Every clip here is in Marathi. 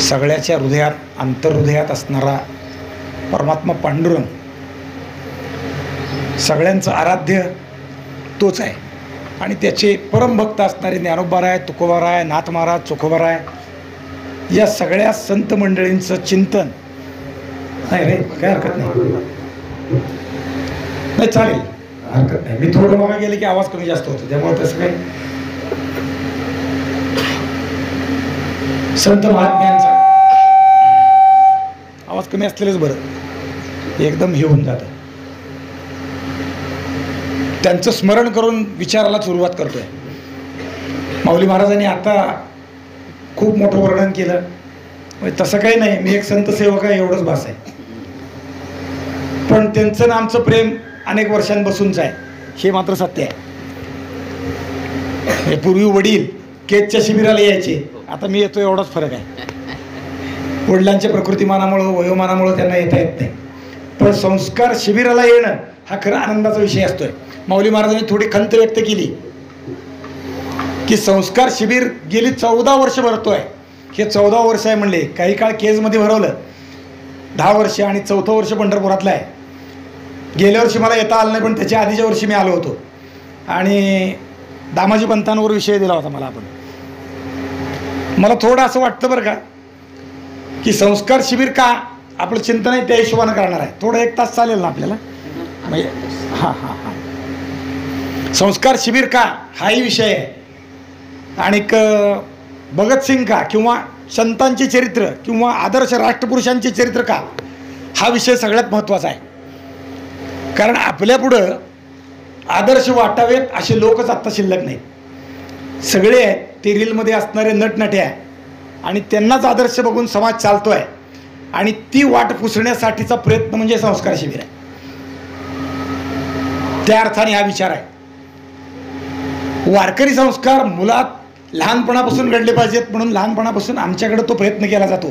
सगळ्याच्या हृदयात अंतर्हृदयात असणारा परमात्मा पांडुरंग, सगळ्यांचं आराध्य तोच आहे. आणि त्याचे परमभक्त असणारे ज्ञानोबाराय, तुकोबाराय, नाथ महाराज, चोखोबाराय या सगळ्या संत मंडळींचं चिंतन नाही रे, काय हरकत नाही, नाही चालेल, हरकत नाही. मी थोडं मागे गेले की आवाज कमी जास्त होतो, त्यामुळे तसं काही संत महात्म्यांचा आवाज कमी असलेलंच बरं, एकदम हे होऊन जातं. त्यांचं स्मरण करून विचाराला सुरुवात करतोय. माऊली महाराजांनी आता खूप मोठं वर्णन केलं, म्हणजे तसं काही नाही, मी एक संत सेवक आहे एवढंच भास आहे. पण त्यांचं आमचं प्रेम अनेक वर्षांपासूनच आहे, हे मात्र सत्य आहे. पूर्वी वडील केजच्या शिबिराला यायचे, आता मी येतो, एवढाच फरक आहे. वडिलांच्या प्रकृतिमानामुळं, वयोमानामुळं त्यांना येता येत नाही, पण संस्कार शिबिराला येणं हा खरा आनंदाचा विषय असतोय. माऊली महाराजांनी थोडी खंत व्यक्त केली की संस्कार शिबिर गेली 14 वर्ष भरतोय. हे 14 वर्ष आहे म्हणले, काही काळ केजमध्ये भरवलं 10 वर्ष आणि 4थं वर्ष पंढरपुरातलं आहे. गेल्या वर्षी मला येता आलं नाही, पण त्याच्या आधीच्या वर्षी मी आलो होतो आणि दामाजी पंतांवर विषय दिला होता मला. मला थोडं असं वाटतं बरं का की संस्कार शिबिर का आपलं चिंतन आहे त्या हिशोबानं करणार आहे. थोडं 1 तास चालेल ना आपल्याला, म्हणजे हां हां हां संस्कार शिबिर का हाही विषय आहे. आणि भगतसिंग का किंवा संतांचे चरित्र किंवा आदर्श राष्ट्रपुरुषांचे चरित्र का हा विषय सगळ्यात महत्त्वाचा आहे. कारण आपल्यापुढं आदर्श वाटावेत असे लोकच आत्ता शिल्लक नाहीत. सगळे आहेत ते रीलमध्ये असणारे नटनट्या आणि त्यांनाच आदर्श बघून समाज चालतो आहे. आणि ती वाट पुसण्यासाठीचा प्रयत्न म्हणजे संस्कार शिबिर आहे. त्या अर्थाने हा विचार आहे. वारकरी संस्कार मुलात लहानपणापासून घडले पाहिजेत, म्हणून लहानपणापासून आमच्याकडे तो प्रयत्न केला जातो.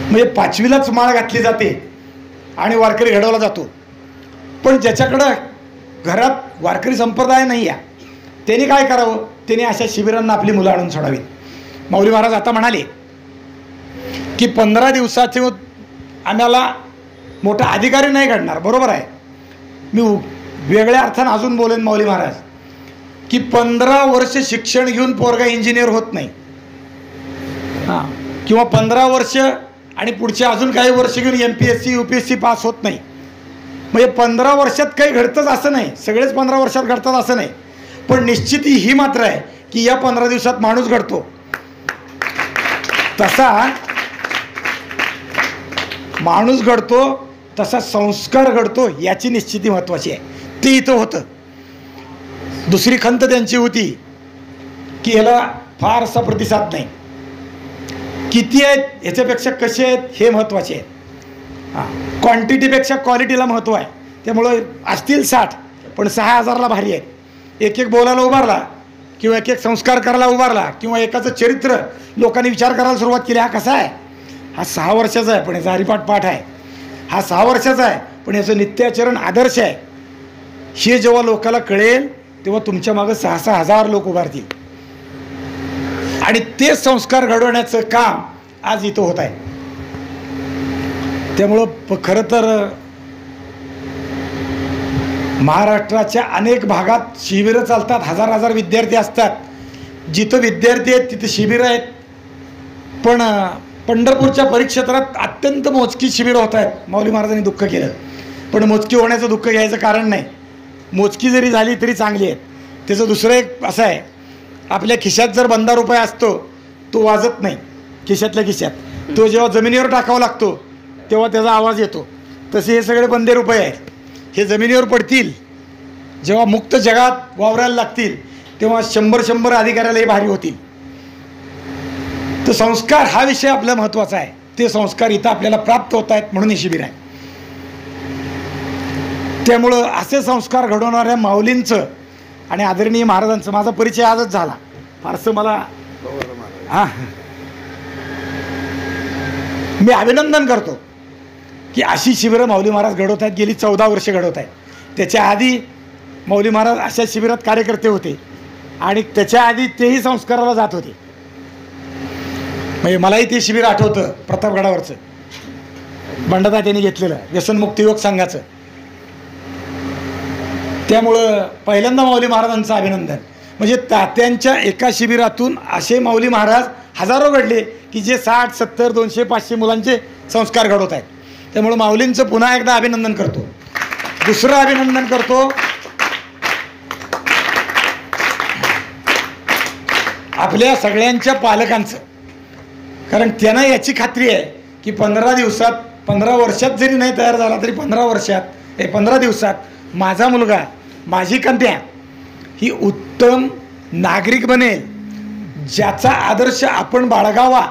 म्हणजे 5वीलाच माळ घातली जाते आणि वारकरी घडवला जातो. पण ज्याच्याकडं घरात वारकरी संप्रदाय नाही आहे त्याने काय करावं, त्याने अशा शिबिरांना आपली मुलं आणून सोडावीत. माऊली महाराज आता म्हणाले की 15 दिवसाचे आम्हाला मोठा अधिकारी नाही घडणार. बरोबर आहे. मी वेगळ्या अर्थानं अजून बोलेन माऊली महाराज की 15 वर्ष शिक्षण घेऊन पोरगा इंजिनियर होत नाही, हां, किंवा 15 वर्ष आणि पुढचे अजून काही वर्ष घेऊन MPSC UPSC पास होत नाही. म्हणजे 15 वर्षात काही घडतंच असं नाही, सगळेच 15 वर्षात घडतात असं नाही. पण निश्चित ही मात्र आहे की या 15 दिवसात माणूस घडतो. तसा माणूस घडतो, तसा संस्कार घडतो, याची निश्चिती महत्त्वाची आहे. ते इथं होतं. दुसरी खंत त्यांची होती की याला फारसा प्रतिसाद नाही. किती आहेत ह्याच्यापेक्षा कसे आहेत हे महत्त्वाचे आहे. हां, क्वांटिटीपेक्षा क्वालिटीला महत्त्व आहे. त्यामुळं असतील 60 पण 6000ला भारी आहेत. एक बोलायला उभारला किंवा एक संस्कार करायला उभारला किंवा एकाचं चरित्र लोकांनी विचार करायला सुरुवात केली. हा कसा आहे, हा 6 वर्षाचा आहे पण याचा हरिपाठ पाठ आहे, हा 6 वर्षाचा आहे पण याचं नित्याचरण आदर्श आहे. हे जेव्हा लोकांना कळेल तेव्हा तुमच्या मागं 6-6 हजार लोक उभारतील. आणि ते संस्कार घडवण्याचं काम आज इथं होत आहे. त्यामुळं खरं तर महाराष्ट्राच्या अनेक भागात शिबिरं चालतात, हजार विद्यार्थी असतात. जिथं विद्यार्थी आहेत तिथं शिबिरं आहेत. पण पंढरपूरच्या परिक्षेत्रात अत्यंत मोजकी शिबिरं होत आहेत. माऊली महाराजांनी दुःख केलं, पण मोजकी होण्याचं दुःख घ्यायचं कारण नाही. मोजकी जरी झाली तरी चांगली आहेत. त्याचं दुसरं एक असं आहे, आपल्या खिशात जर बंदा रुपये असतो तो वाजत नाही खिशातल्या खिशात, तो जेव्हा जमिनीवर टाकावा लागतो तेव्हा त्याचा आवाज येतो. तसे हे सगळे बंदे रुपये आहेत, हे जमिनीवर पडतील, जेव्हा मुक्त जगात वावरायला लागतील तेव्हा 100 अधिकाऱ्यालाही भारी होतील. तर संस्कार हा विषय आपला महत्त्वाचा आहे. ते संस्कार इथं आपल्याला प्राप्त होत आहेत म्हणून हे शिबिर आहे. त्यामुळं असे संस्कार घडवणाऱ्या माऊलींचं आणि आदरणीय महाराजांचं माझा परिचय आजच झाला. फारसं मला हां, मी अभिनंदन करतो की अशी शिबिरं माऊली महाराज घडवत आहेत. गेली 14 वर्ष घडवत आहेत. त्याच्या आधी माऊली महाराज अशा शिबिरात कार्यकर्ते होते आणि त्याच्या आधी तेही संस्काराला जात होते. म्हणजे मलाही ते शिबिर आठवतं प्रतापगडावरचं, बंडदात्यांनी घेतलेलं व्यसनमुक्ती योग संघाचं. त्यामुळं पहिल्यांदा माऊली महाराजांचं अभिनंदन. म्हणजे तात्यांच्या एका शिबिरातून असे माऊली महाराज हजारो घडले की जे 60, 70, 200, 500 मुलांचे संस्कार घडवत आहेत. त्यामुळं माऊलींचं पुन्हा एकदा अभिनंदन करतो. दुसरं अभिनंदन करतो आपल्या सगळ्यांच्या पालकांचं. कारण त्यांना याची खात्री आहे की 15 दिवसात, 15 वर्षात जरी नाही तयार झाला तरी 15 दिवसात माझा मुलगा, माझी कन्या ही उत्तम नागरिक बनेल, ज्याचा आदर्श आपण बाळगावा.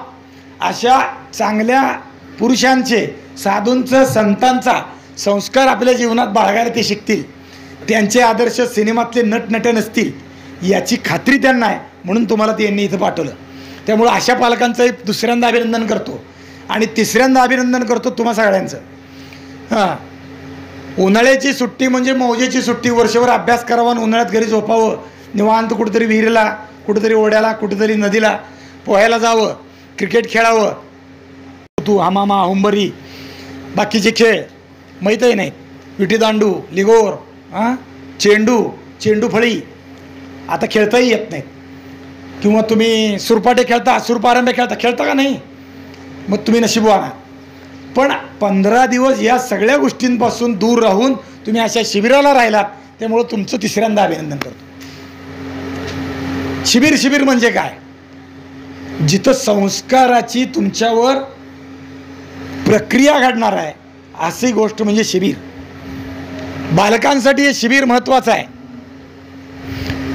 अशा चांगल्या पुरुषांचे, साधूंचं, संतांचा संस्कार आपल्या जीवनात बाळगायला ते शिकतील. त्यांचे आदर्श सिनेमातले नटनटे नसतील याची खात्री त्यांना आहे. म्हणून तुम्हाला त्यांनी इथं पाठवलं. त्यामुळं अशा पालकांचंही दुसऱ्यांदा अभिनंदन करतो. आणि तिसऱ्यांदा अभिनंदन करतो तुम्हा सगळ्यांचं. उन्हाळ्याची सुट्टी म्हणजे मौजेची सुट्टी. वर्षभर अभ्यास करावा आणि उन्हाळ्यात घरी झोपावं, निवांत कुठेतरी विहिरीला, कुठेतरी ओढ्याला, कुठेतरी नदीला पोहायला जावं, क्रिकेट खेळावं, तू हमामा, हुंबरी, बाकीचे खेळ माहीतही नाहीत, विटीदांडू, लिगोर, चेंडू फळी आता खेळताही येत नाहीत. किंवा तुम्ही सुरपाटे खेळता, सुरपारंब्या खेळता का नाही? मग तुम्ही नशीबवान आहात. पण 15 दिवस या सगळ्या गोष्टींपासून दूर राहून तुम्ही अशा शिबिराला राहिलात. त्यामुळं तुमचं तिसऱ्यांदा अभिनंदन करतो. शिबिर म्हणजे काय? जिथं संस्काराची तुमच्यावर प्रक्रिया घडणार आहे अशी गोष्ट म्हणजे शिबिर. बालकांसाठी हे शिबिर महत्त्वाचं आहे.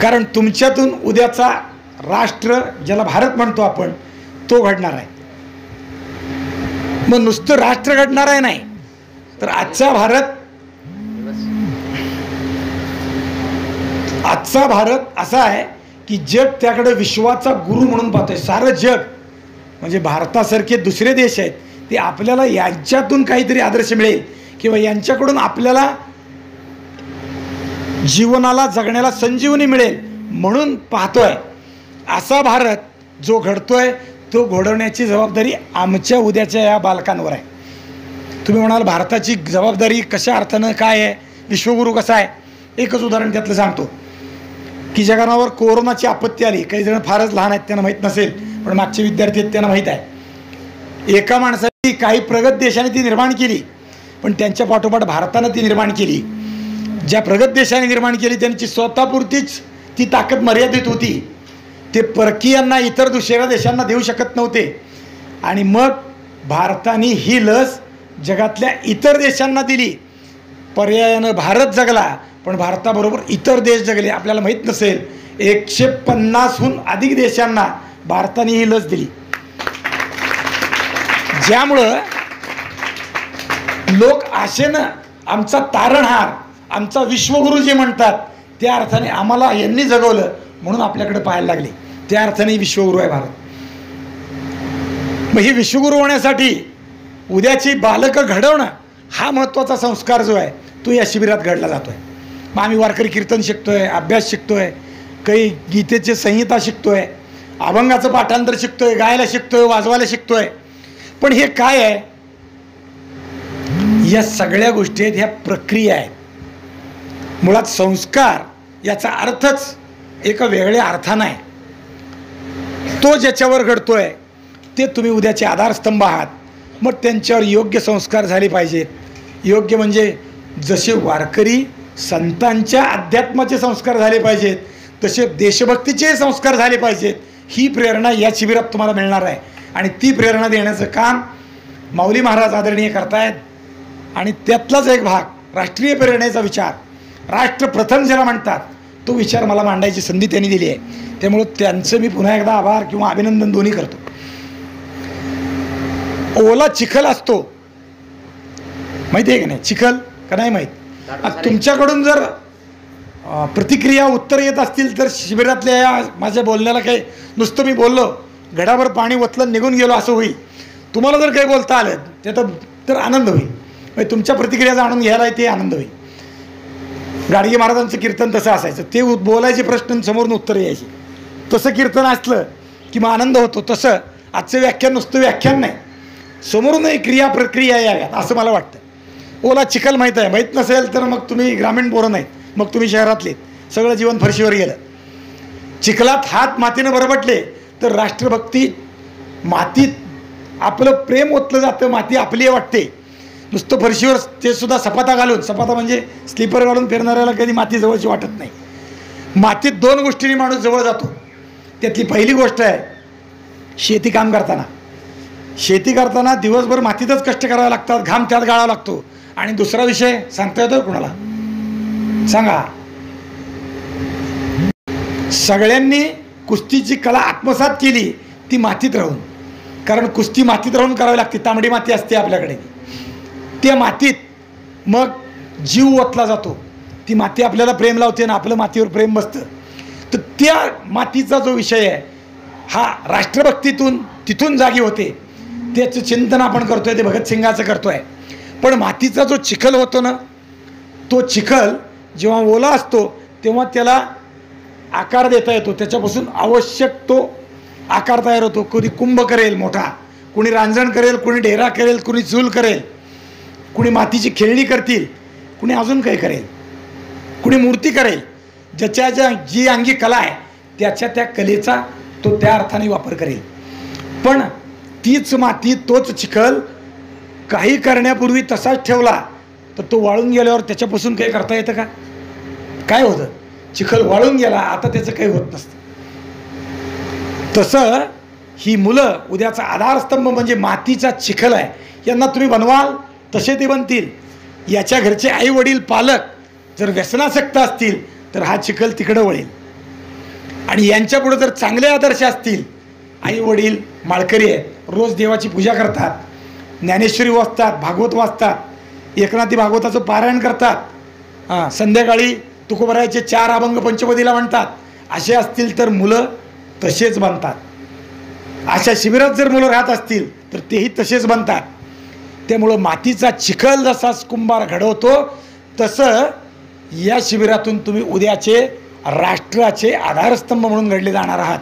कारण तुमच्यातून उद्याचा राष्ट्र, ज्याला भारत म्हणतो आपण, तो घडणार आहे. मग नुसतं राष्ट्र घडणार आहे नाही तर आजचा भारत असा आहे की जग त्याकडे विश्वाचा गुरु म्हणून पाहतोय. सारं जग म्हणजे भारतासारखे दुसरे देश आहेत ते आपल्याला यांच्यातून काहीतरी आदर्श मिळेल किंवा यांच्याकडून आपल्याला जीवनाला जगण्याला संजीवनी मिळेल म्हणून पाहतोय. असा भारत जो घडतोय तो घडवण्याची जबाबदारी आमच्या उद्याच्या या बालकांवर आहे. तुम्ही म्हणाल भारताची जबाबदारी कशा अर्थानं काय आहे, विश्वगुरू कसा आहे? एकच उदाहरण त्यातलं सांगतो की जगावर कोरोनाची आपत्ती आली. काही जण फारच लहान आहेत, त्यांना माहीत नसेल, पण मागचे विद्यार्थी आहेत त्यांना माहीत आहे. एका माणसाने काही प्रगत देशाने ती निर्माण केली, पण त्यांच्या पाठोपाठ भारतानं ती निर्माण केली. ज्या प्रगत देशाने निर्माण केली त्यांची स्वतःपुरतीच ती ताकद मर्यादित होती. ते परकीयांना, इतर दुसऱ्या देशांना देऊ शकत नव्हते. आणि मग भारताने ही लस जगातल्या इतर देशांना दिली. पर्यायानं भारत जगला, पण भारताबरोबर इतर देश जगले. आपल्याला माहीत नसेल 150हून अधिक देशांना भारताने ही लस दिली. ज्यामुळं लोक आशेनं आमचा तारणहार, आमचा विश्वगुरू जे म्हणतात त्या अर्थाने आम्हाला यांनी जगवलं म्हणून आपल्याकडे पाहायला लागले. त्या अर्थाने विश्वगुरू आहे भारत. मग ही विश्वगुरू होण्यासाठी उद्याची बालकं घडवणं हा महत्त्वाचा संस्कार जो आहे तो या शिबिरात घडला जातो आहे. मग आम्ही वारकरी कीर्तन शिकतोय, अभ्यास शिकतोय, काही गीतेचे संहिता शिकतोय, अभंगाचं पाठांतर शिकतोय, गायला शिकतोय, वाजवायला शिकतोय. पण हे काय आहे? या सगळ्या गोष्टी आहेत, ह्या प्रक्रिया आहेत. मुळात संस्कार याचा अर्थच एका वेगळ्या अर्थानं आहे. तो ज्याच्यावर घडतोय ते तुम्ही उद्याचे आधारस्तंभ आहात. मग त्यांच्यावर योग्य संस्कार झाले पाहिजेत. योग्य म्हणजे जसे वारकरी संतांच्या अध्यात्माचे संस्कार झाले पाहिजेत तसे देशभक्तीचे संस्कार झाले पाहिजेत. ही प्रेरणा या शिबिरात तुम्हाला मिळणार आहे. आणि ती प्रेरणा देण्याचं काम माऊली महाराज आदरणीय करतायत. आणि त्यातलाच एक भाग राष्ट्रीय प्रेरणेचा विचार, राष्ट्र प्रथम ज्याला म्हणतात, तो विचार मला मांडायची संधी त्यांनी दिली आहे. त्यामुळं त्यांचं मी पुन्हा एकदा आभार किंवा अभिनंदन दोन्ही करतो. ओला चिखल असतो, माहिती आहे की नाही? चिखल का नाही माहीत? तुमच्याकडून जर प्रतिक्रिया, उत्तर येत असतील तर शिबिरातल्या या माझ्या बोलण्याला काही नुसतं मी बोललो, घडाभर पाणी ओतलं निघून गेलो असं होईल. तुम्हाला जर काही बोलता आलं ते तर आनंद होईल. म्हणजे तुमच्या प्रतिक्रिया जाणून घ्यायला ते आनंद होईल. गाडगे महाराजांचं कीर्तन तसं असायचं, ते बोलायचे प्रश्न समोरून उत्तर यायची. तसं कीर्तन असलं की मग आनंद होतो. तसं आजचं व्याख्यान नुसतं व्याख्यान नाही, समोरूनही क्रिया प्रक्रिया याव्यात असं मला वाटतं. ओला चिखल माहीत आहे, माहीत नसेल तर मग तुम्ही ग्रामीण पोरं नाहीत, मग तुम्ही शहरातले, सगळं जीवन फरशीवर गेलं. चिखलात हात मातीनं बरबटले तर राष्ट्रभक्ती, मातीत आपलं प्रेम ओतलं जातं, माती आपली वाटते. नुसतं फरशीवर ते सुद्धा सपाता घालून, सपाता म्हणजे स्लीपर घालून फिरणाऱ्याला कधी माती जवळची वाटत नाही. मातीत 2 गोष्टींनी माणूस जवळ जातो. त्यातली पहिली गोष्ट आहे शेती काम करताना. शेती करताना दिवसभर मातीतच कष्ट करावे लागतात, घाम त्यात गाळावा लागतो. आणि दुसरा विषय सांगता येतो कुणाला सांगा? सगळ्यांनी कुस्तीची कला आत्मसात केली ती मातीत राहून, कारण कुस्ती मातीत राहून करावी लागते. तांबडी माती असते आपल्याकडे, त्या मातीत मग जीव ओतला जातो. ती माती आपल्याला प्रेम लावते आणि आपलं मातीवर प्रेम बसतं. तर त्या मातीचा जो विषय आहे हा राष्ट्रभक्तीतून तिथून जागी होते. त्याचं चिंतन आपण करतोय, ते भगतसिंगाचं करतोय. पण मातीचा जो चिखल होतो ना, तो चिखल जेव्हा ओला असतो तेव्हा त्याला आकार देता येतो. त्याच्यापासून आवश्यक तो आकार तयार होतो. कोणी कुंभ करेल मोठा, कोणी रांजण करेल, कोणी ढेरा करेल, कोणी चूल करेल, कोणी मातीची खेळणी करतील, कोणी अजून काही करेल, कोणी मूर्ती करेल. ज्याच्या जी अंगी कला आहे त्याच्या त्या कलेचा तो त्या अर्थाने वापर करेल. पण तीच माती, तोच चिखल काही करण्यापूर्वी तसाच ठेवला तर तो वाळून गेल्यावर त्याच्यापासून काही करता येतं का? काय होतं? चिखल वाळून गेला, आता त्याचं काही होत नसतं. तसं ही मुलं उद्याचा आधारस्तंभ म्हणजे मातीचा चिखल आहे. यांना तुम्ही बनवाल तसे ते बनतील. याच्या घरचे आई वडील पालक जर व्यसनासक्त असतील तर हा चिखल तिकडं वळेल. आणि यांच्यापुढे जर चांगले आदर्श असतील, आई वडील माळकरी आहेत, रोज देवाची पूजा करतात, ज्ञानेश्वरी वाचतात, भागवत वाचतात, एकनाथी भागवताचं पारायण करतात, संध्याकाळी तुकोबरायचे 4 अभंग पंचपदीला म्हणतात, असे असतील तर मुलं तसेच बनतात. अशा शिबिरात जर मुलं राहत असतील तर तेही तसेच बनतात. त्यामुळं मातीचा चिखल जसा कुंभार घडवतो तसं या शिबिरातून तुम्ही उद्याचे राष्ट्राचे आधारस्तंभ म्हणून घडले जाणार आहात.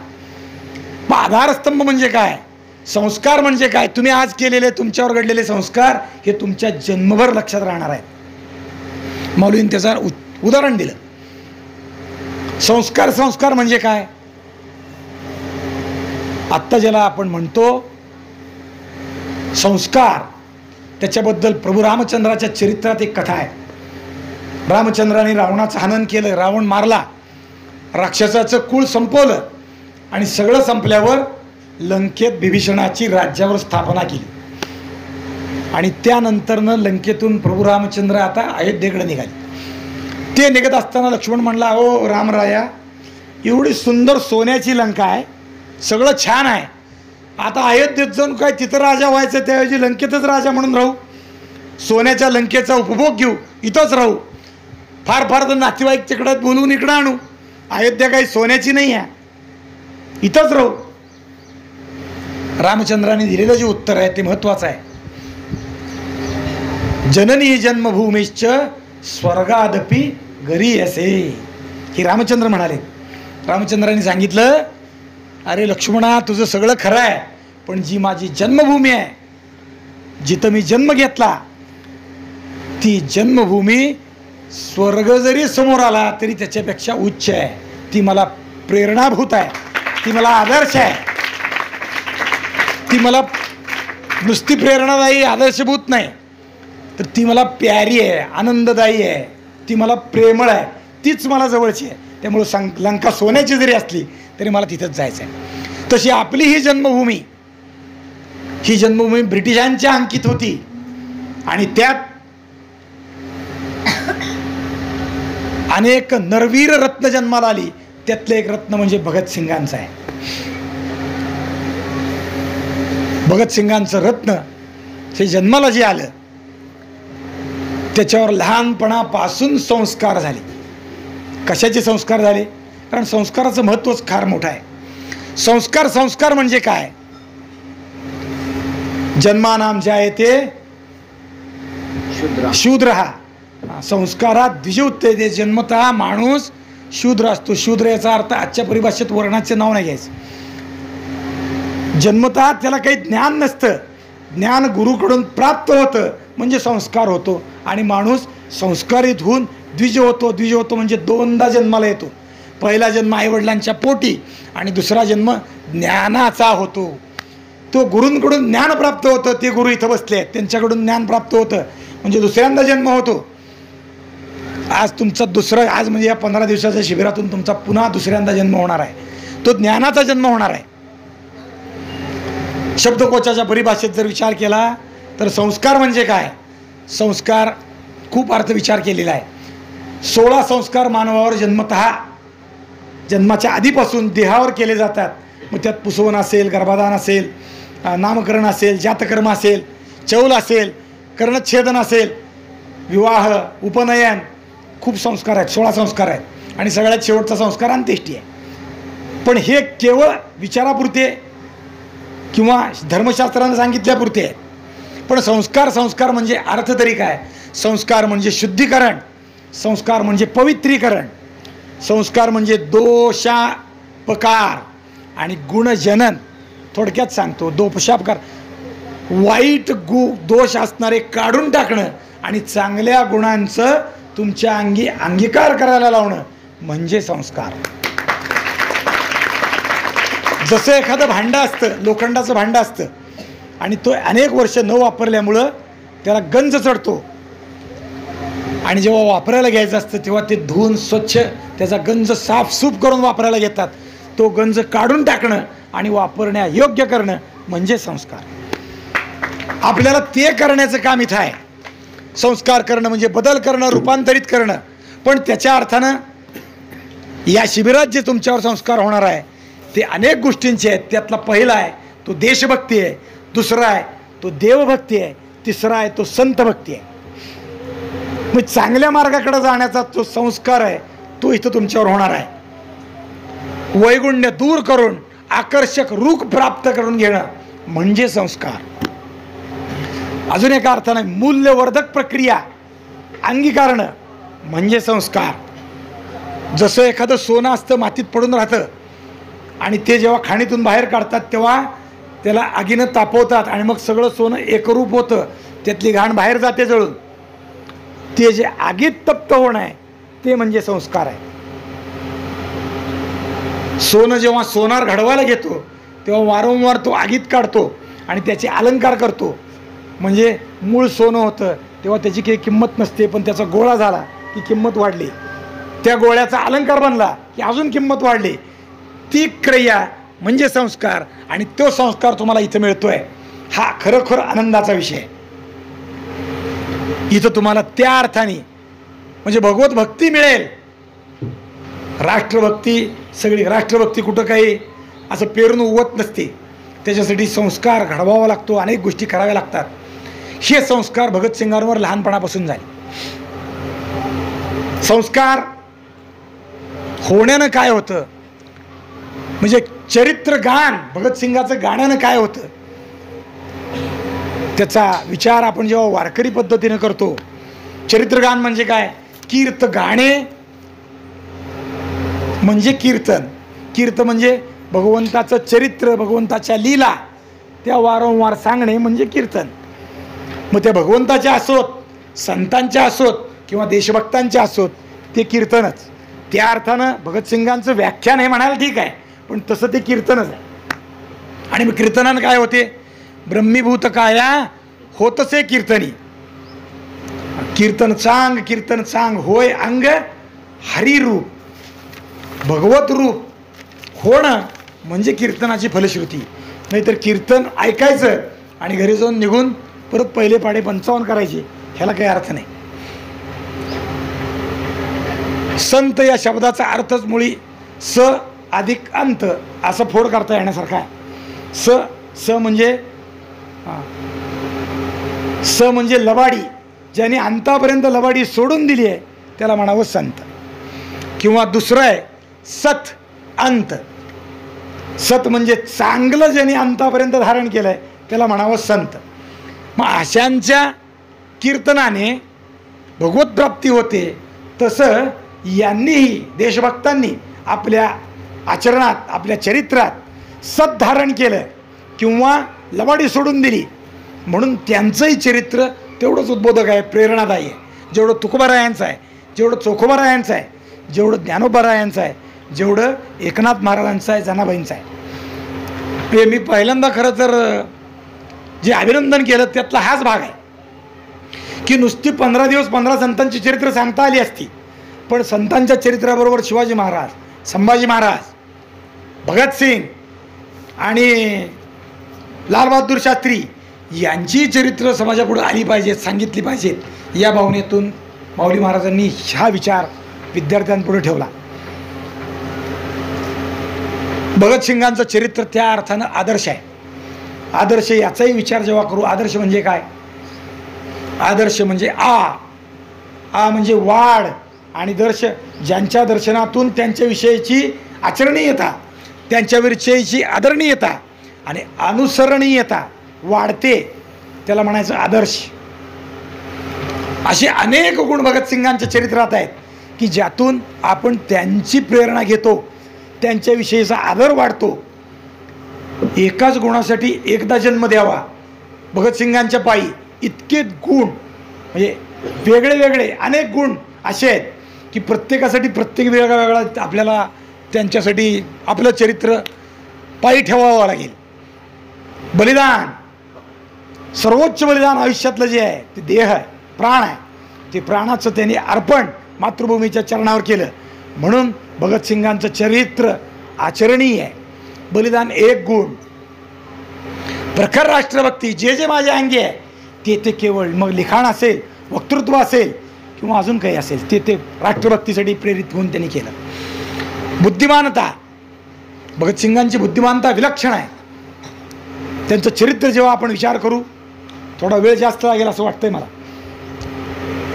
मग आधारस्तंभ म्हणजे काय? संस्कार म्हणजे काय? तुम्ही आज केलेले तुमच्यावर घडलेले संस्कार हे तुमच्या जन्मभर लक्षात राहणार आहेत. मौलवीन त्याचं उदाहरण दिलं. संस्कार म्हणजे काय? आत्ता ज्याला आपण म्हणतो संस्कार, त्याच्याबद्दल प्रभू रामचंद्राच्या चरित्रात एक कथा आहे. रामचंद्राने रावणाचं हनन केलं, रावण मारला, राक्षसाचं कुळ संपवलं आणि सगळं संपल्यावर लंकेत बिभीषणाची राज्यावर स्थापना केली. आणि त्यानंतरनं लंकेतून प्रभू रामचंद्र आता अयोध्येकडे निघाले. ते निघत असताना लक्ष्मण म्हणला, ओ रामराया, एवढी सुंदर सोन्याची लंका आहे, सगळं छान आहे, आता अयोध्येत जाऊन काय तिथं राजा व्हायचं, त्याऐवजी लंकेतच राजा म्हणून राहू, सोन्याच्या लंकेचा उपभोग घेऊ, इथंच राहू, फार फार तर नातेवाईक तिकडं बोलवून इकडं आणू, अयोध्या काही सोन्याची नाही आहे, इथंच राहू. रामचंद्राने दिलेलं जे उत्तर आहे ते महत्त्वाचं आहे. जननी जन्मभूमीश्च स्वर्गादपि गरीयसे, हे रामचंद्र म्हणाले. रामचंद्रांनी सांगितलं, अरे लक्ष्मणा, तुझं सगळं खरं आहे, पण जी माझी जन्मभूमी आहे, जिथं मी जन्म घेतला, ती जन्मभूमी स्वर्ग जरी समोर आला तरी त्याच्यापेक्षा उच्च आहे. ती मला प्रेरणाभूत आहे, ती मला आदर्श आहे, ती मला नुसती प्रेरणादायी आदर्शभूत नाही, तर ती मला प्यारी आहे, आनंददायी आहे, ती मला प्रेमळ आहे, तीच मला जवळची आहे. त्यामुळं लंका सोन्याची जरी असली तरी मला तिथंच जायचं आहे. तशी आपली ही जन्मभूमी ब्रिटिशांच्या अंकित होती आणि त्यात अनेक नरवीर रत्न जन्माला आली. त्यातलं एक रत्न म्हणजे भगतसिंगांचं आहे. भगतसिंगांचं रत्न हे जन्माला जे आलं त्याच्यावर लहानपणापासून संस्कार झाले. कशाचे संस्कार झाले? कारण संस्काराचं महत्त्वच फार मोठं आहे. संस्कार म्हणजे काय? जन्मानाम जायते शूद्रहा, संस्कारात द्विजोत्तये, जन्मतः माणूस शूद्र असतो. शूद्र याचा अर्थ आजच्या परिभाषेत वर्णाचे नाव नाही घ्यायचं. जन्मतः त्याला काही ज्ञान नसतं, ज्ञान गुरुकडून प्राप्त होतं म्हणजे संस्कार होतो, आणि माणूस संस्कारित होऊन द्विज होतो. द्विज होतो म्हणजे दोनदा जन्माला येतो. पहिला जन्म आईवडिलांच्या पोटी आणि दुसरा जन्म ज्ञानाचा होतो. तो गुरूंकडून ज्ञान प्राप्त होतं. ते गुरु इथं बसले आहेत, त्यांच्याकडून ज्ञान प्राप्त होतं म्हणजे दुसऱ्यांदा जन्म होतो. आज तुमचा दुसरा, आज म्हणजे या 15 दिवसाच्या शिबिरातून तुमचा पुन्हा दुसऱ्यांदा जन्म होणार आहे. तो ज्ञानाचा जन्म होणार आहे. शब्दकोशाच्या परिभाषेत जर विचार केला तर संस्कार म्हणजे काय? संस्कार खूप अर्थ विचार केलेला आहे. 16 संस्कार मानवावर जन्माच्या आधीपासून देहावर केले जातात. मग त्यात पुसवण असेल, गर्भाधान असेल, नामकरण असेल, जातकर्म असेल, चौल असेल, कर्णच्छेदन असेल, विवाह, उपनयन, खूप संस्कार आहेत. 16 संस्कार आहेत. आणि सगळ्यात शेवटचा संस्कार अंत्येष्टी आहे. पण हे केवळ विचारापुरते किंवा धर्मशास्त्रानं सांगितल्यापुरते आहे. पण संस्कार म्हणजे अर्थ तरी काय? संस्कार म्हणजे शुद्धीकरण, संस्कार म्हणजे पवित्रीकरण, संस्कार म्हणजे दोषापकार आणि गुणजनन. थोडक्यात सांगतो, दोषापकार, वाईट दोष असणारे काढून टाकणं आणि चांगल्या गुणांचं तुमच्या अंगी अंगीकार करायला लावणं म्हणजे संस्कार. जसं एखादं भांडं असतं, लोखंडाचं भांडं असतं, आणि तो अनेक वर्ष न वापरल्यामुळं त्याला गंज चढतो, आणि जेव्हा वापरायला घ्यायचं असतं तेव्हा ते धुवून स्वच्छ त्याचा गंज साफसूफ करून वापरायला घेतात. तो गंज काढून टाकणं आणि वापरण्यायोग्य करणं म्हणजे संस्कार. आपल्याला ते करण्याचं काम इथं आहे. संस्कार करणं म्हणजे बदल करणं, रूपांतरित करणं. पण त्याच्या अर्थानं या शिबिरात जे तुमच्यावर संस्कार होणार आहे ते अनेक गोष्टींचे आहेत. त्यातला पहिला आहे तो देशभक्ती आहे, दुसरा आहे तो देवभक्ती आहे, तिसरा आहे तो संतभक्ती आहे. मग चांगल्या मार्गाकडे जाण्याचा जो संस्कार आहे तो इथं तुमच्यावर होणार आहे. वैगुण्य दूर करून आकर्षक रूप प्राप्त करून घेणं म्हणजे संस्कार. अजून एका अर्थाने मूल्यवर्धक प्रक्रिया अंगीकारणं म्हणजे संस्कार. जसं एखादं सोनं असतं मातीत पडून राहतं, आणि ते जेव्हा खाणीतून बाहेर काढतात तेव्हा त्याला आगीनं तापवतात आणि मग सगळं सोनं एकरूप होतं, त्यातली घाण बाहेर जाते जळून. ते जे आगीत तप्त होणं आहे ते म्हणजे संस्कार आहे. सोनं जेव्हा सोनार घडवायला घेतो तेव्हा वारंवार तो आगीत काढतो आणि त्याचे अलंकार करतो. म्हणजे मूळ सोनं होतं तेव्हा त्याची काही किंमत नसते, पण त्याचा गोळा झाला की किंमत वाढली, त्या गोळ्याचा अलंकार बनला की अजून किंमत वाढली. ती क्रिया म्हणजे संस्कार, आणि तो संस्कार तुम्हाला इथं मिळतोय. हा खरोखर आनंदाचा विषय. इथं तुम्हाला त्या अर्थाने म्हणजे भगवत भक्ती मिळेल. राष्ट्रभक्ती, सगळी राष्ट्रभक्ती कुठं काही असं पेरून उगवत नसते. त्याच्यासाठी संस्कार घडवावा लागतो, अनेक गोष्टी कराव्या लागतात. हे संस्कार भगतसिंगांवर लहानपणापासून झाले. संस्कार होण्यानं काय होतं म्हणजे चरित्र गान, भगतसिंगाचं गाण्यानं काय होतं त्याचा विचार आपण जेव्हा वारकरी पद्धतीनं करतो. चरित्रगान म्हणजे काय? कीर्त गाणे म्हणजे कीर्तन. कीर्त म्हणजे भगवंताचं चरित्र, भगवंताच्या लीला त्या वारंवार सांगणे म्हणजे कीर्तन. मग त्या भगवंताच्या असोत, संतांच्या असोत किंवा देशभक्तांच्या असोत, ते कीर्तनच. त्या अर्थानं भगतसिंगांचं व्याख्यान हे म्हणायला ठीक आहे, पण तसं ते कीर्तनच आहे. आणि मग कीर्तनानं काय होते? ब्रह्मीभूत काया होतसे कीर्तनी. कीर्तन सांग होय अंग हरिरूप. भगवत रूप होणं म्हणजे कीर्तनाची फलश्रुती. नाहीतर कीर्तन ऐकायचं आणि घरी जाऊन निघून परत पहिले पाडे 55 करायचे, ह्याला काही अर्थ नाही. संत या शब्दाचा अर्थच मुळी स अधिक अंत असं फोड करता येण्यासारखा आहे. स म्हणजे लबाडी. ज्याने अंतापर्यंत लबाडी सोडून दिली आहे त्याला म्हणावं संत. किंवा दुसरं आहे सत अंत. सत म्हणजे चांगलं ज्याने अंतापर्यंत धारण केलं आहे त्याला म्हणावं संत. मग अशांच्या कीर्तनाने भगवत प्राप्ती होते. तसं यांनीही, देशभक्तांनी आपल्या आचरणात, आपल्या चरित्रात सत धारण केलं किंवा लबाडी सोडून दिली. म्हणून त्यांचंही चरित्र तेवढंच उद्बोधक आहे, प्रेरणादायी आहे. जेवढं तुकोबारायांचं आहे, जेवढं चोखोबारायांचं आहे, जेवढं ज्ञानोबारायांचं आहे, जेवढं एकनाथ महाराजांचं आहे, जनाबाईंचं आहे. ते मी पहिल्यांदा खरं तर जे अभिनंदन केलं त्यातला हाच भाग आहे की नुसती 15 दिवस 15 संतांची चरित्र सांगता आली असती, पण संतांच्या चरित्राबरोबर शिवाजी महाराज, संभाजी महाराज, भगतसिंग आणि लालबहादूर शास्त्री यांची चरित्र समाजापुढे आली पाहिजेत, सांगितली पाहिजेत. या भावनेतून माऊली महाराजांनी हा विचार विद्यार्थ्यांपुढे ठेवला. भगतसिंगांचं चरित्र त्या अर्थानं आदर्श आहे. आदर्श याचाही विचार जेव्हा करू, आदर्श म्हणजे काय? आदर्श म्हणजे आ म्हणजे वाढ, आणि दर्श ज्यांच्या दर्शनातून त्यांच्याविषयीची आचरणीयता, त्यांच्याविषयीची आदरणीयता आणि अनुसरणीयता वाढते, त्याला म्हणायचं आदर्श. असे अनेक गुण भगतसिंगांच्या चरित्रात आहेत की ज्यातून आपण त्यांची प्रेरणा घेतो, त्यांच्याविषयीचा आदर वाढतो. एकाच गुणासाठी एकदा जन्म द्यावा. भगतसिंगांच्या पायी इतके गुण, म्हणजे वेगळे वेगळे अनेक गुण असे आहेत की प्रत्येकासाठी प्रत्येक वेगळा वेगळा आपल्याला त्यांच्यासाठी आपलं चरित्र पायी ठेवावं लागेल. बलिदान, सर्वोच्च बलिदान आयुष्यातलं जे आहे ते देह आहे, प्राण आहे. ते प्राणाचं त्यांनी अर्पण मातृभूमीच्या चरणावर केलं. म्हणून भगतसिंगांचं चरित्र आचरणीय आहे. बलिदान एक गुण. प्रखर राष्ट्रभक्ती, जे जे माझ्या अंगी आहे ते केवळ मग लिखाण असेल, वक्तृत्व असेल किंवा अजून काही असेल ते राष्ट्रभक्तीसाठी प्रेरित होऊन त्यांनी केलं. बुद्धिमानता, भगतसिंगांची बुद्धिमानता विलक्षण आहे. त्यांचं चरित्र जेव्हा आपण विचार करू, थोडा वेळ जास्त लागेल असं वाटतंय मला,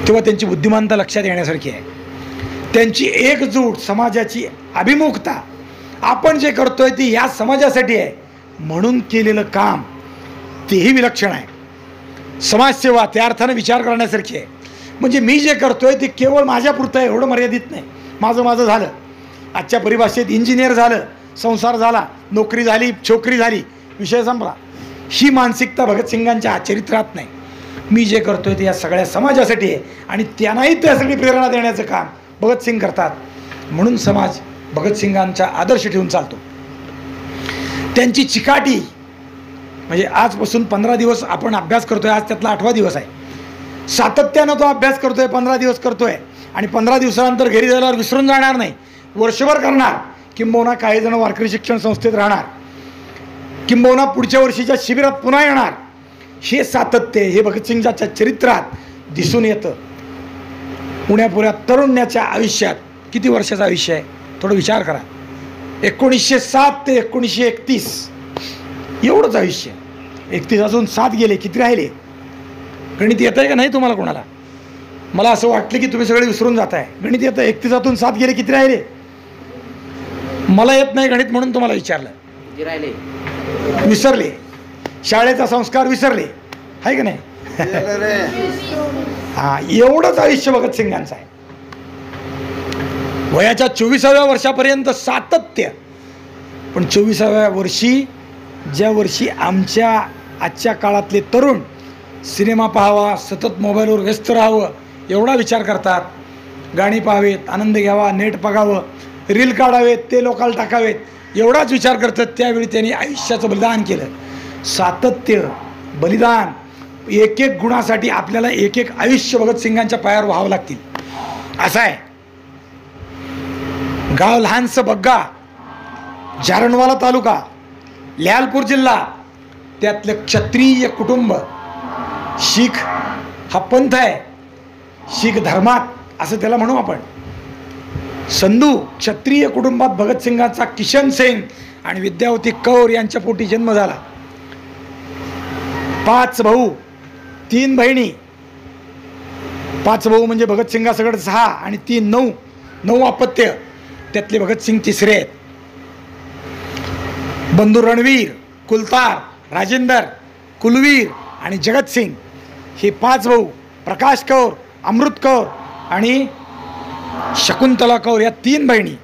तेव्हा त्यांची बुद्धिमानता लक्षात येण्यासारखी आहे. त्यांची एकजूट, समाजाची अभिमुखता, आपण जे करतोय ते या समाजासाठी आहे म्हणून केलेलं काम, तेही विलक्षण आहे. समाजसेवा त्या अर्थानं विचार करण्यासारखी आहे. म्हणजे मी जे करतोय ते केवळ माझ्यापुरतं आहे एवढं मर्यादित नाही. माझं झालं, आजच्या परिभाषेत इंजिनियर झालं, संसार झाला, नोकरी झाली, छोकरी झाली, विषय संपला. ही मानसिकता भगतसिंगांच्या चरित्रात नाही. मी जे करतोय ते या सगळ्या समाजासाठी आहे आणि त्यांनाही त्यासाठी प्रेरणा देण्याचं काम भगतसिंग करतात. म्हणून समाज भगतसिंगांचा आदर्श ठेवून चालतो. त्यांची चिकाटी, म्हणजे आजपासून 15 दिवस आपण अभ्यास करतोय, आज त्यातला 8वा दिवस आहे. सातत्यानं तो अभ्यास करतोय, 15 दिवस करतोय आणि 15 दिवसानंतर घरी जायला विसरून जाणार नाही, वर्षभर करणार. किंबहुना काही जण वारकरी शिक्षण संस्थेत राहणार, किंबहुना पुढच्या वर्षीच्या शिबिरात पुन्हा येणार. हे सातत्य हे भगतसिंगाच्या चरित्रात दिसून येतं. पुण्यापुऱ्या तरुण्याच्या आयुष्यात किती वर्षाचं आयुष्य आहे थोडं विचार करा. 1907 ते 1931 एवढंच आयुष्य. 31 अजून 7 गेले, किती राहिले? गणित येत आहे का नाही तुम्हाला कोणाला? मला असं वाटलं की तुम्ही सगळे विसरून जात आहे. गणित येतं, 31 7 गेले, किती राहिले? मला येत नाही गणित म्हणून तुम्हाला विचारलं. विसरले, शाळेचा संस्कार विसरले, आहे का नाही? हां, एवढंच आयुष्य भगतसिंगांचं आहे. वयाच्या 24व्या वर्षापर्यंत सातत्य. पण 24व्या वर्षी, ज्या वर्षी आमच्या आजच्या काळातले तरुण सिनेमा पाहावा, सतत मोबाईलवर व्यस्त राहावं एवढा विचार करतात, गाणी पाहावेत, आनंद घ्यावा, नेट बघावं, रील काढावेत, ते लोकांना टाकावेत, एवढाच विचार करतात, त्यावेळी त्यांनी आयुष्याचं बलिदान केलं. सातत्य, बलिदान, एक एक गुणासाठी आपल्याला एक एक आयुष्य भगतसिंगांच्या पायावर व्हावं लागतील असं आहे. गाव लहानसं बग्गा, जारणवाला तालुका, ल्यालपूर जिल्हा, त्यातलं क्षत्रिय कुटुंब, शीख हा पंथ आहे, शीख धर्मात असं त्याला म्हणू आपण. संधू क्षत्रिय कुटुंबात भगतसिंगांचा किशन सिंग आणि विद्यावती कौर यांच्या पोटी जन्म झाला. 5 भाऊ 3 बहिणी. 5 भाऊ म्हणजे भगतसिंगासकट 6 आणि 3 9 अपत्य, त्यातले भगतसिंग तिसरे आहेत. बंधू रणवीर, कुलतार, राजेंदर, कुलवीर आणि जगतसिंग हे 5 भाऊ. प्रकाश कौर, अमृत कौर आणि शकुंतला कौर या 3 बहिणी.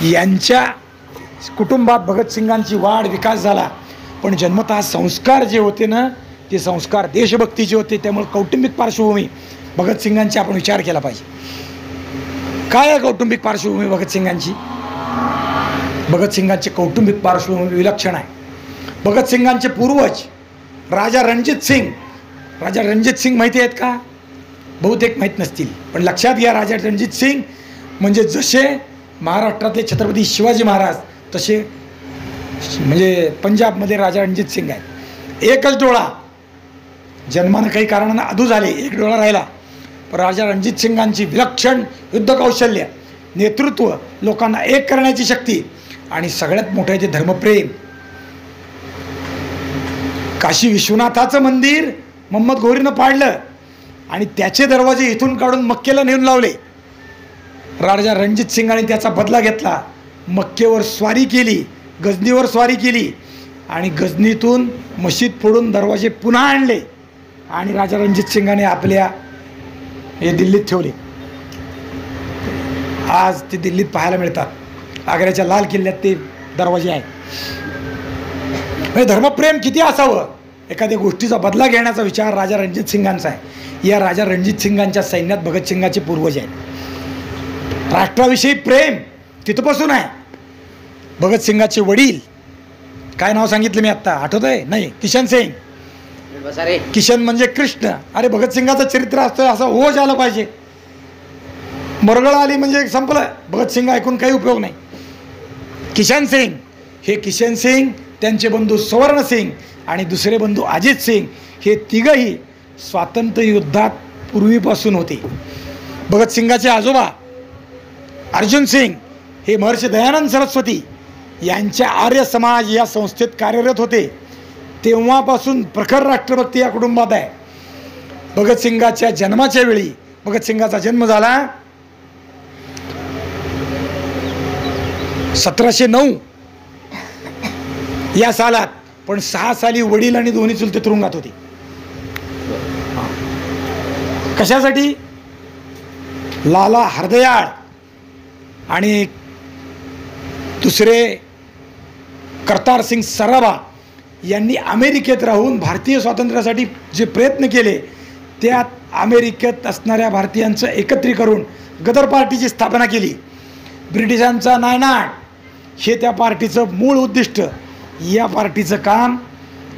यांच्या कुटुंबात भगतसिंगांची वाढ विकास झाला. पण जन्मतः संस्कार जे होते ना ते संस्कार देशभक्तीचे होते. त्यामुळे कौटुंबिक पार्श्वभूमी भगतसिंगांची आपण विचार केला पाहिजे. काय आहे कौटुंबिक पार्श्वभूमी भगतसिंगांची? भगतसिंगांची कौटुंबिक पार्श्वभूमी विलक्षण आहे. भगतसिंगांचे पूर्वज राजा रणजित सिंग, राजा रणजित सिंग माहिती आहेत का? बहुतेक माहीत नसतील, पण लक्षात घ्या, राजा रणजित सिंग म्हणजे जसे महाराष्ट्रातले छत्रपती शिवाजी महाराज तसे म्हणजे पंजाबमध्ये राजा रणजित सिंग आहेत. एकच डोळा, जन्मानं काही कारणानं अधू झाले, एक डोळा राहिला, पण राजा रणजित सिंगांची विलक्षण युद्धकौशल्य, नेतृत्व, लोकांना एक करण्याची शक्ती आणि सगळ्यात मोठं आहे ते धर्मप्रेम. काशी विश्वनाथाचं मंदिर मोहम्मद घोरीनं पाडलं आणि त्याचे दरवाजे इथून काढून मक्केला नेऊन लावले. राजा रणजित सिंगाने त्याचा बदला घेतला. मक्केवर स्वारी केली, गजनीवर स्वारी केली आणि गजनीतून मशीद फोडून दरवाजे पुन्हा आणले आणि राजा रणजित सिंगाने आपल्या हे दिल्लीत ठेवले. आज ते दिल्लीत पाहायला मिळतात. आग्र्याच्या लाल किल्ल्यात ते दरवाजे आहेत. म्हणजे धर्मप्रेम किती असावं, एखाद्या गोष्टीचा बदला घेण्याचा विचार राजा रणजित सिंगांचा आहे. या राजा रणजित सिंगांच्या सैन्यात भगतसिंगाचे पूर्वज आहेत. राष्ट्राविषयी प्रेम तिथपासून आहे. भगतसिंगाचे वडील, काय नाव सांगितलं मी आत्ता, आठवत आहे नाही? किशन सिंग. किशन म्हणजे कृष्ण. अरे भगतसिंगाचं चरित्र असतं असं होश आलं पाहिजे. मरगळ आली म्हणजे संपलं. भगतसिंग ऐकून काही उपयोग नाही. किशन सिंग, हे किशन सिंग, त्यांचे बंधू स्वर्ण सिंग आणि दुसरे बंधू अजित सिंग, हे तिघही स्वातंत्र्य युद्धात पूर्वीपासून होते. भगतसिंगाचे आजोबा अर्जुन सिंग हे महर्षी दयानंद सरस्वती यांच्या आर्य समाज या संस्थेत कार्यरत होते. तेव्हापासून प्रखर राष्ट्रभक्ती या कुटुंबात आहे. भगतसिंगाच्या जन्माच्या वेळी, भगतसिंगाचा जन्म झाला 1709 या सालात, पण 6 साली वडील आणि दोन्ही चुलते तुरुंगात होते. कशासाठी? लाला हरदयाळ आणि दुसरे करतार सिंग सराबा यांनी अमेरिकेत राहून भारतीय स्वातंत्र्यासाठी जे प्रयत्न केले त्यात अमेरिकेत असणाऱ्या भारतीयांचं एकत्रीकरण गदर पार्टीची स्थापना केली. ब्रिटिशांचा नायनाट हे त्या पार्टीचं मूळ उद्दिष्ट. या पार्टीचं काम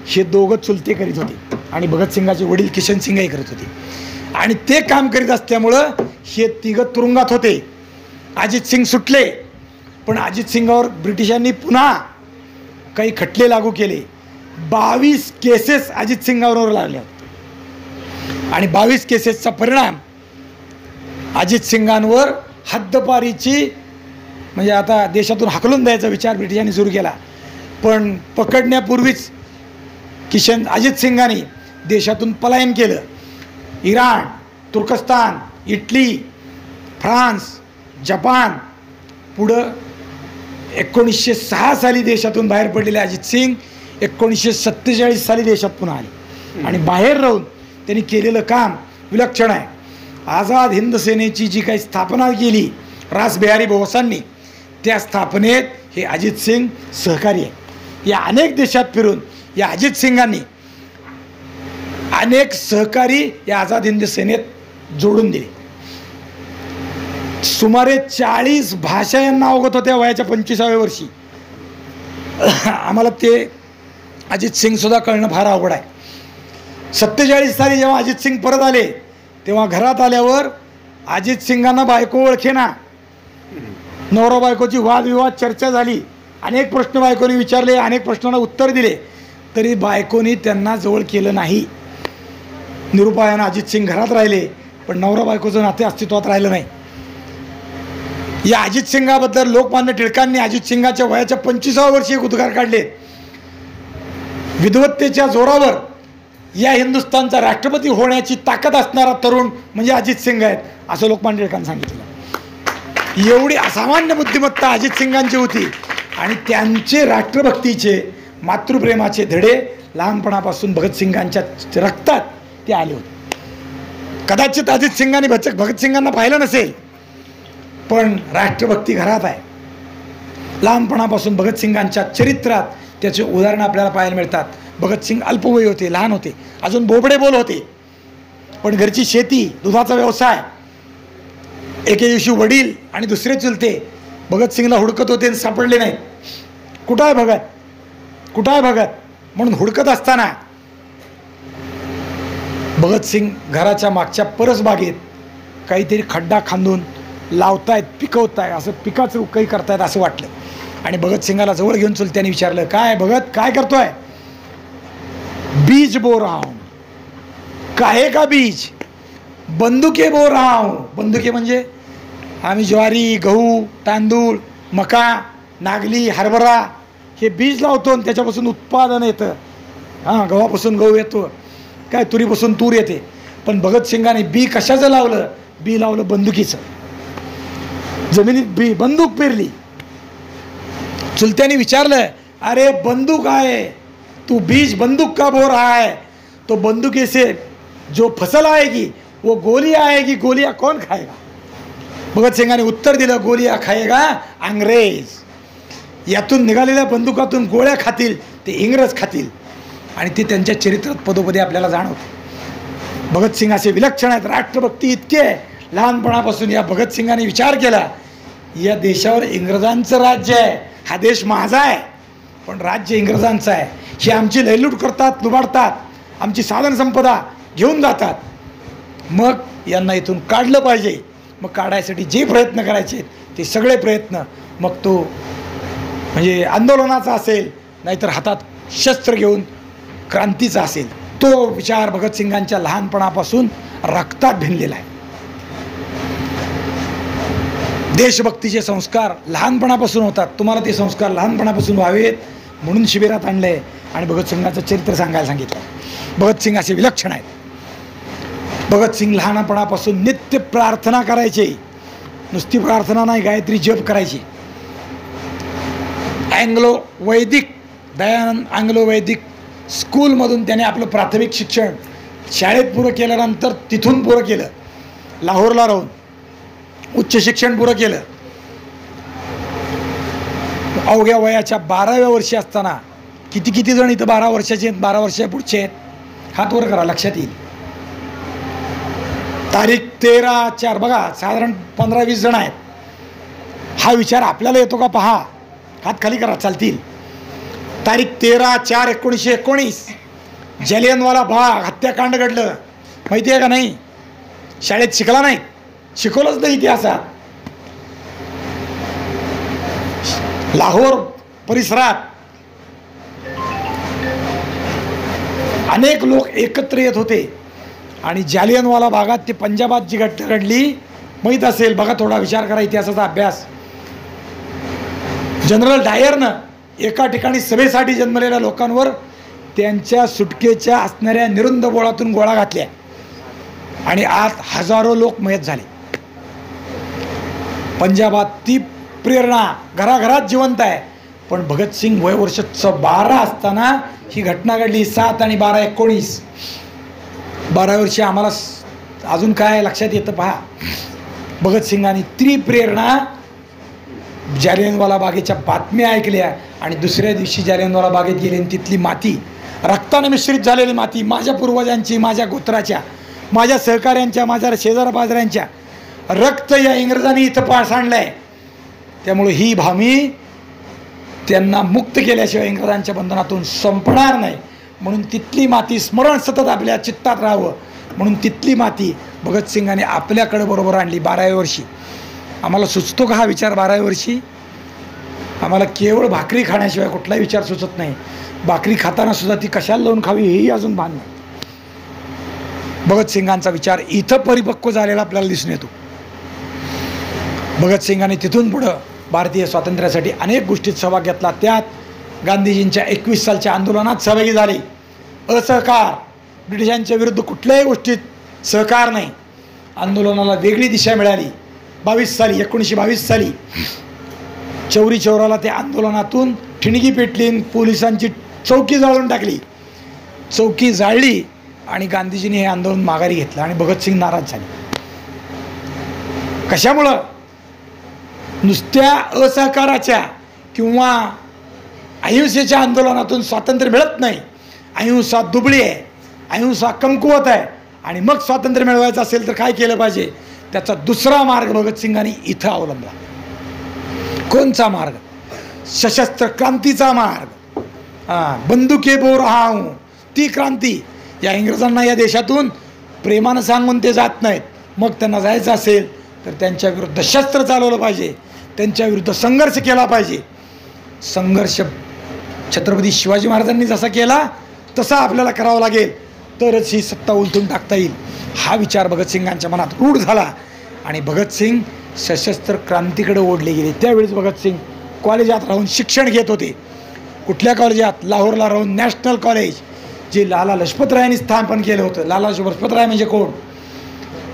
हे दोघं चुलते करीत होते आणि भगतसिंगाचे वडील किशन सिंगही करत होते. आणि ते काम करीत असल्यामुळं हे तिघं तुरुंगात होते. अजित सिंग सुटले, पण अजित सिंगावर ब्रिटिशांनी पुन्हा काही खटले लागू केले. 22 केसेस अजित सिंगावर लागल्या आणि 22 केसेसचा परिणाम अजित सिंगांवर हद्दपारीची, म्हणजे आता देशातून हाकलून द्यायचा विचार ब्रिटिशांनी सुरू केला. पण पकडण्यापूर्वीच अजित सिंगांनी देशातून पलायन केलं. इराण, तुर्कस्तान, इटली, फ्रान्स, जपान, पुढं 1906 साली देशातून बाहेर पडलेले अजित सिंग 1947 साली देशात पुन्हा आले आणि बाहेर राहून त्यांनी केलेलं काम विलक्षण आहे. आझाद हिंद सेनेची जी काही स्थापना केली रासबिहारी बोसांनी, त्या स्थापनेत हे अजित सिंग सहकारी आहे. या अनेक देशात फिरून या अजित सिंगांनी अनेक सहकारी या आझाद हिंद सेनेत जोडून दिले. सुमारे 40 भाषा यांना अवगत होत्या वयाच्या 25व्या वर्षी. आम्हाला ते अजित सिंग सुद्धा कळणं फार अवघड आहे. 47 साली जेव्हा अजित सिंग परत आले तेव्हा घरात आल्यावर अजित सिंगांना बायको ओळखेना. नवरा बायकोची वादविवाद चर्चा झाली. अनेक प्रश्न बायकोनी विचारले, अनेक प्रश्नांना उत्तर दिले, तरी बायकोनी त्यांना जवळ केलं नाही. निरुपायानं अजित सिंग घरात राहिले, पण नवरा बायकोचं नाते अस्तित्वात राहिलं नाही. या अजित सिंगाबद्दल लोकमान्य टिळकांनी अजित सिंगाच्या वयाच्या 25व्या वर्षी एक उद्गार काढले. विद्वत्तेच्या जोरावर या हिंदुस्थानचा राष्ट्रपती होण्याची ताकद असणारा तरुण म्हणजे अजित सिंग आहेत, असं लोकमान्य टिळकांनी सांगितलं. एवढी असामान्य बुद्धिमत्ता अजित सिंगांची होती आणि त्यांचे राष्ट्रभक्तीचे, मातृप्रेमाचे धडे लहानपणापासून भगतसिंगांच्या रक्तात ते आले होते. कदाचित अजित सिंगांनी भगतसिंगांना पाहिलं नसेल, पण राष्ट्रभक्ती घरात आहे. लहानपणापासून भगतसिंगांच्या चरित्रात त्याचे उदाहरणं आपल्याला पाहायला मिळतात. भगतसिंग अल्पवयी होते, लहान होते, अजून बोबडे बोल होते, पण घरची शेती, दुधाचा व्यवसाय. एके दिवशी वडील आणि दुसरे चुलते भगतसिंगला हुडकत होते आणि सापडले नाहीत. कुठं आहे भगत, कुठं आहे भगत म्हणून हुडकत असताना भगतसिंग घराच्या मागच्या परसबागेत काहीतरी खड्डा खांदून लावतायत, पिकवताय, असं पिकाचं काही करतायत असं वाटलं. आणि भगतसिंगाला जवळ घेऊन चुलत्याने विचारलं, काय भगत काय करतोय? बीज बो रहा हूं. काहे का बीज? बंदुके बो रहा हूं. बंदुके म्हणजे आम्ही ज्वारी, गहू, तांदूळ, मका, नागली, हरभरा हे बीज लावतो आणि त्याच्यापासून उत्पादन येतं. हां, गव्हापासून गहू येतो, काय तुरीपासून तूर येते. पण भगतसिंगाने बी कशाचं लावलं? बी लावलं बंदुकीचं. जमिनीत बी बंदूक पेरली. चुलत्याने विचारलं, अरे बंदूक आहे, तू बीज बंदूक का बो रहा है? तो बंदुके से जो फसल आएगी वो गोलियां आएगी, गोलियां कौन खाएगा? भगतसिंगाने उत्तर दिलं, गोलियां खाएगा अंग्रेज. यातून निघालेल्या बंदुकातून गोळ्या खातील ते इंग्रज खातील. आणि ते त्यांच्या चरित्रात पदोपदी आपल्याला जाणवतं. भगतसिंग असे विलक्षण आहेत, राष्ट्रभक्ती इतके आहे. लहानपणापासून या भगतसिंगाने विचार केला, या देशावर इंग्रजांचं राज्य आहे, हा देश माझा आहे पण राज्य इंग्रजांचं आहे. हे आमची लयलूट करतात, लुबाडतात, आमची साधन संपदा घेऊन जातात. मग यांना इथून काढलं पाहिजे. मग काढायसाठी जे प्रयत्न करायचे ते सगळे प्रयत्न, मग तो म्हणजे आंदोलनाचा असेल, नाहीतर हातात शस्त्र घेऊन क्रांतीचा असेल, तो विचार भगतसिंगांच्या लहानपणापासून रक्तात भिनलेला आहे. देशभक्तीचे संस्कार लहानपणापासून होतात. तुम्हाला ते संस्कार लहानपणापासून व्हावेत म्हणून शिबिरात आणले आणि भगतसिंगाचं चरित्र सांगायला सांगितलं. भगतसिंग असे विलक्षण आहेत. भगतसिंग लहानपणापासून नित्य प्रार्थना करायचे. नुसती प्रार्थना नाही, गायत्री जप करायची. अँग्लो वैदिक दयानंद अँग्लो वैदिक स्कूलमधून त्याने आपलं प्राथमिक शिक्षण शाळेत पुरं केल्यानंतर तिथून पुरं केलं. लाहोरला राहून उच्च शिक्षण पुरं केलं. अवघ्या वयाच्या 12व्या वर्षी असताना, किती जण इथं 12 वर्षाचे आहेत, 12 वर्षा पुढचे आहेत, हात वर करा, लक्षात येईल. तारीख 13/4, बघा साधारण 15-20 जण आहेत. हा विचार आपल्याला येतो का पहा, हात खाली करा, चालतील. तारीख 13/4/1919 जालियनवाला बाग हत्याकांड घडलं. माहिती आहे का नाही? शाळेत शिकला नाही, शिकवलंच नाही इतिहासात. लाहोर परिसरात अनेक लोक एकत्र येत होते आणि जालियनवाला बागात ते पंजाबात जी घटना घडली माहीत असेल, बघा, थोडा विचार करा, इतिहासाचा अभ्यास. जनरल डायरनं एका ठिकाणी सभेसाठी जन्मलेल्या लोकांवर त्यांच्या सुटकेच्या असणाऱ्या निरुंद बोळातून गोळा घातल्या आणि आत हजारो लोक मयत झाले. पंजाबात ती प्रेरणा घराघरात जिवंत आहे. पण भगतसिंग वयवर्ष 12 असताना ही घटना घडली. 7 आणि 12/19. 12 वर्षी आम्हाला अजून काय लक्षात येतं पहा. भगतसिंगांनी त्रिप्रेरणा जालियनवाला बागेच्या बातम्या ऐकल्या आणि दुसऱ्या दिवशी जालियनवाला बागेत गेले आणि तिथली माती, रक्ताने मिश्रित झालेली माती, माझ्या पूर्वजांची, माझ्या गोत्राच्या, माझ्या सहकाऱ्यांच्या, माझ्या शेजारपाजाऱ्यांच्या रक्त या इंग्रजांनी इथं सांडलंय. त्यामुळे ही भामी त्यांना मुक्त केल्याशिवाय इंग्रजांच्या बंधनातून संपणार नाही. म्हणून तिथली माती स्मरण सतत आपल्या चित्तात राहावं म्हणून तिथली माती भगतसिंगाने आपल्याकडे बरोबर आणली. 12व्या वर्षी आम्हाला सुचतो का हा विचार? 12व्या वर्षी आम्हाला केवळ भाकरी खाण्याशिवाय कुठलाही विचार सुचत नाही. भाकरी खाताना सुद्धा ती कशाला लावून खावी हेही अजून भान नाही. भगतसिंगांचा विचार इथं परिपक्व झालेला आपल्याला दिसून येतो. भगतसिंगाने तिथून पुढं भारतीय स्वातंत्र्यासाठी अनेक गोष्टीत सहभाग घेतला. त्यात गांधीजींच्या 21 सालच्या आंदोलनात सहभागी झाले. असहकार, ब्रिटिशांच्या विरुद्ध कुठल्याही गोष्टीत सहकार नाही. आंदोलनाला वेगळी दिशा मिळाली. 1922 साली चौरी चौराला त्या आंदोलनातून ठिणगी पेटली, पोलिसांची चौकी जाळून टाकली. चौकी जाळली आणि गांधीजींनी हे आंदोलन माघारी घेतलं आणि भगतसिंग नाराज झाले. कशामुळं? नुसत्या असहकाराच्या किंवा अहिंसेच्या आंदोलनातून स्वातंत्र्य मिळत नाही, अहिंसा दुबळी आहे, अहिंसा कमकुवत आहे, आणि मग स्वातंत्र्य मिळवायचं असेल तर काय केलं पाहिजे, त्याचा दुसरा मार्ग भगतसिंगांनी इथं अवलंबला. कोणचा मार्ग? सशस्त्र क्रांतीचा मार्ग. बंदुके बो रहा हूं, ती क्रांती. या इंग्रजांना या देशातून प्रेमानं सांगून ते जात नाहीत. मग त्यांना जायचं असेल तर त्यांच्या विरुद्ध शस्त्र चालवलं पाहिजे, त्यांच्या विरुद्ध संघर्ष केला पाहिजे. संघर्ष छत्रपती शिवाजी महाराजांनी जसा केला तसा आपल्याला करावं लागेल, तरच ही सत्ता उलटून टाकता येईल. हा विचार भगतसिंगांच्या मनात रूढ झाला आणि भगतसिंग सशस्त्र क्रांतीकडे ओढले गेले. त्यावेळेस भगतसिंग कॉलेजात राहून शिक्षण घेत होते. कुठल्या कॉलेजात? लाहोरला राहून नॅशनल कॉलेज, जे लाला लजपत रायांनी स्थापन केलं होतं. लाला लजपत राय म्हणजे कोण?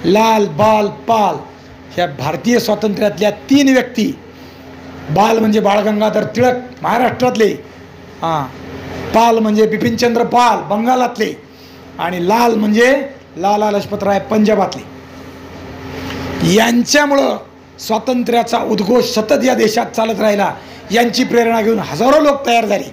लाल, बाल, पाल ह्या भारतीय स्वातंत्र्यातल्या 3 व्यक्ती. बाल म्हणजे बाळ गंगाधर टिळक महाराष्ट्रातले, पाल म्हणजे बिपिनचंद्र पाल बंगालातले, आणि लाल म्हणजे लाला लजपत राय पंजाबातले. यांच्यामुळं स्वातंत्र्याचा उद्घोष सतत या देशात चालत राहिला. यांची प्रेरणा घेऊन हजारो लोक तयार झाले.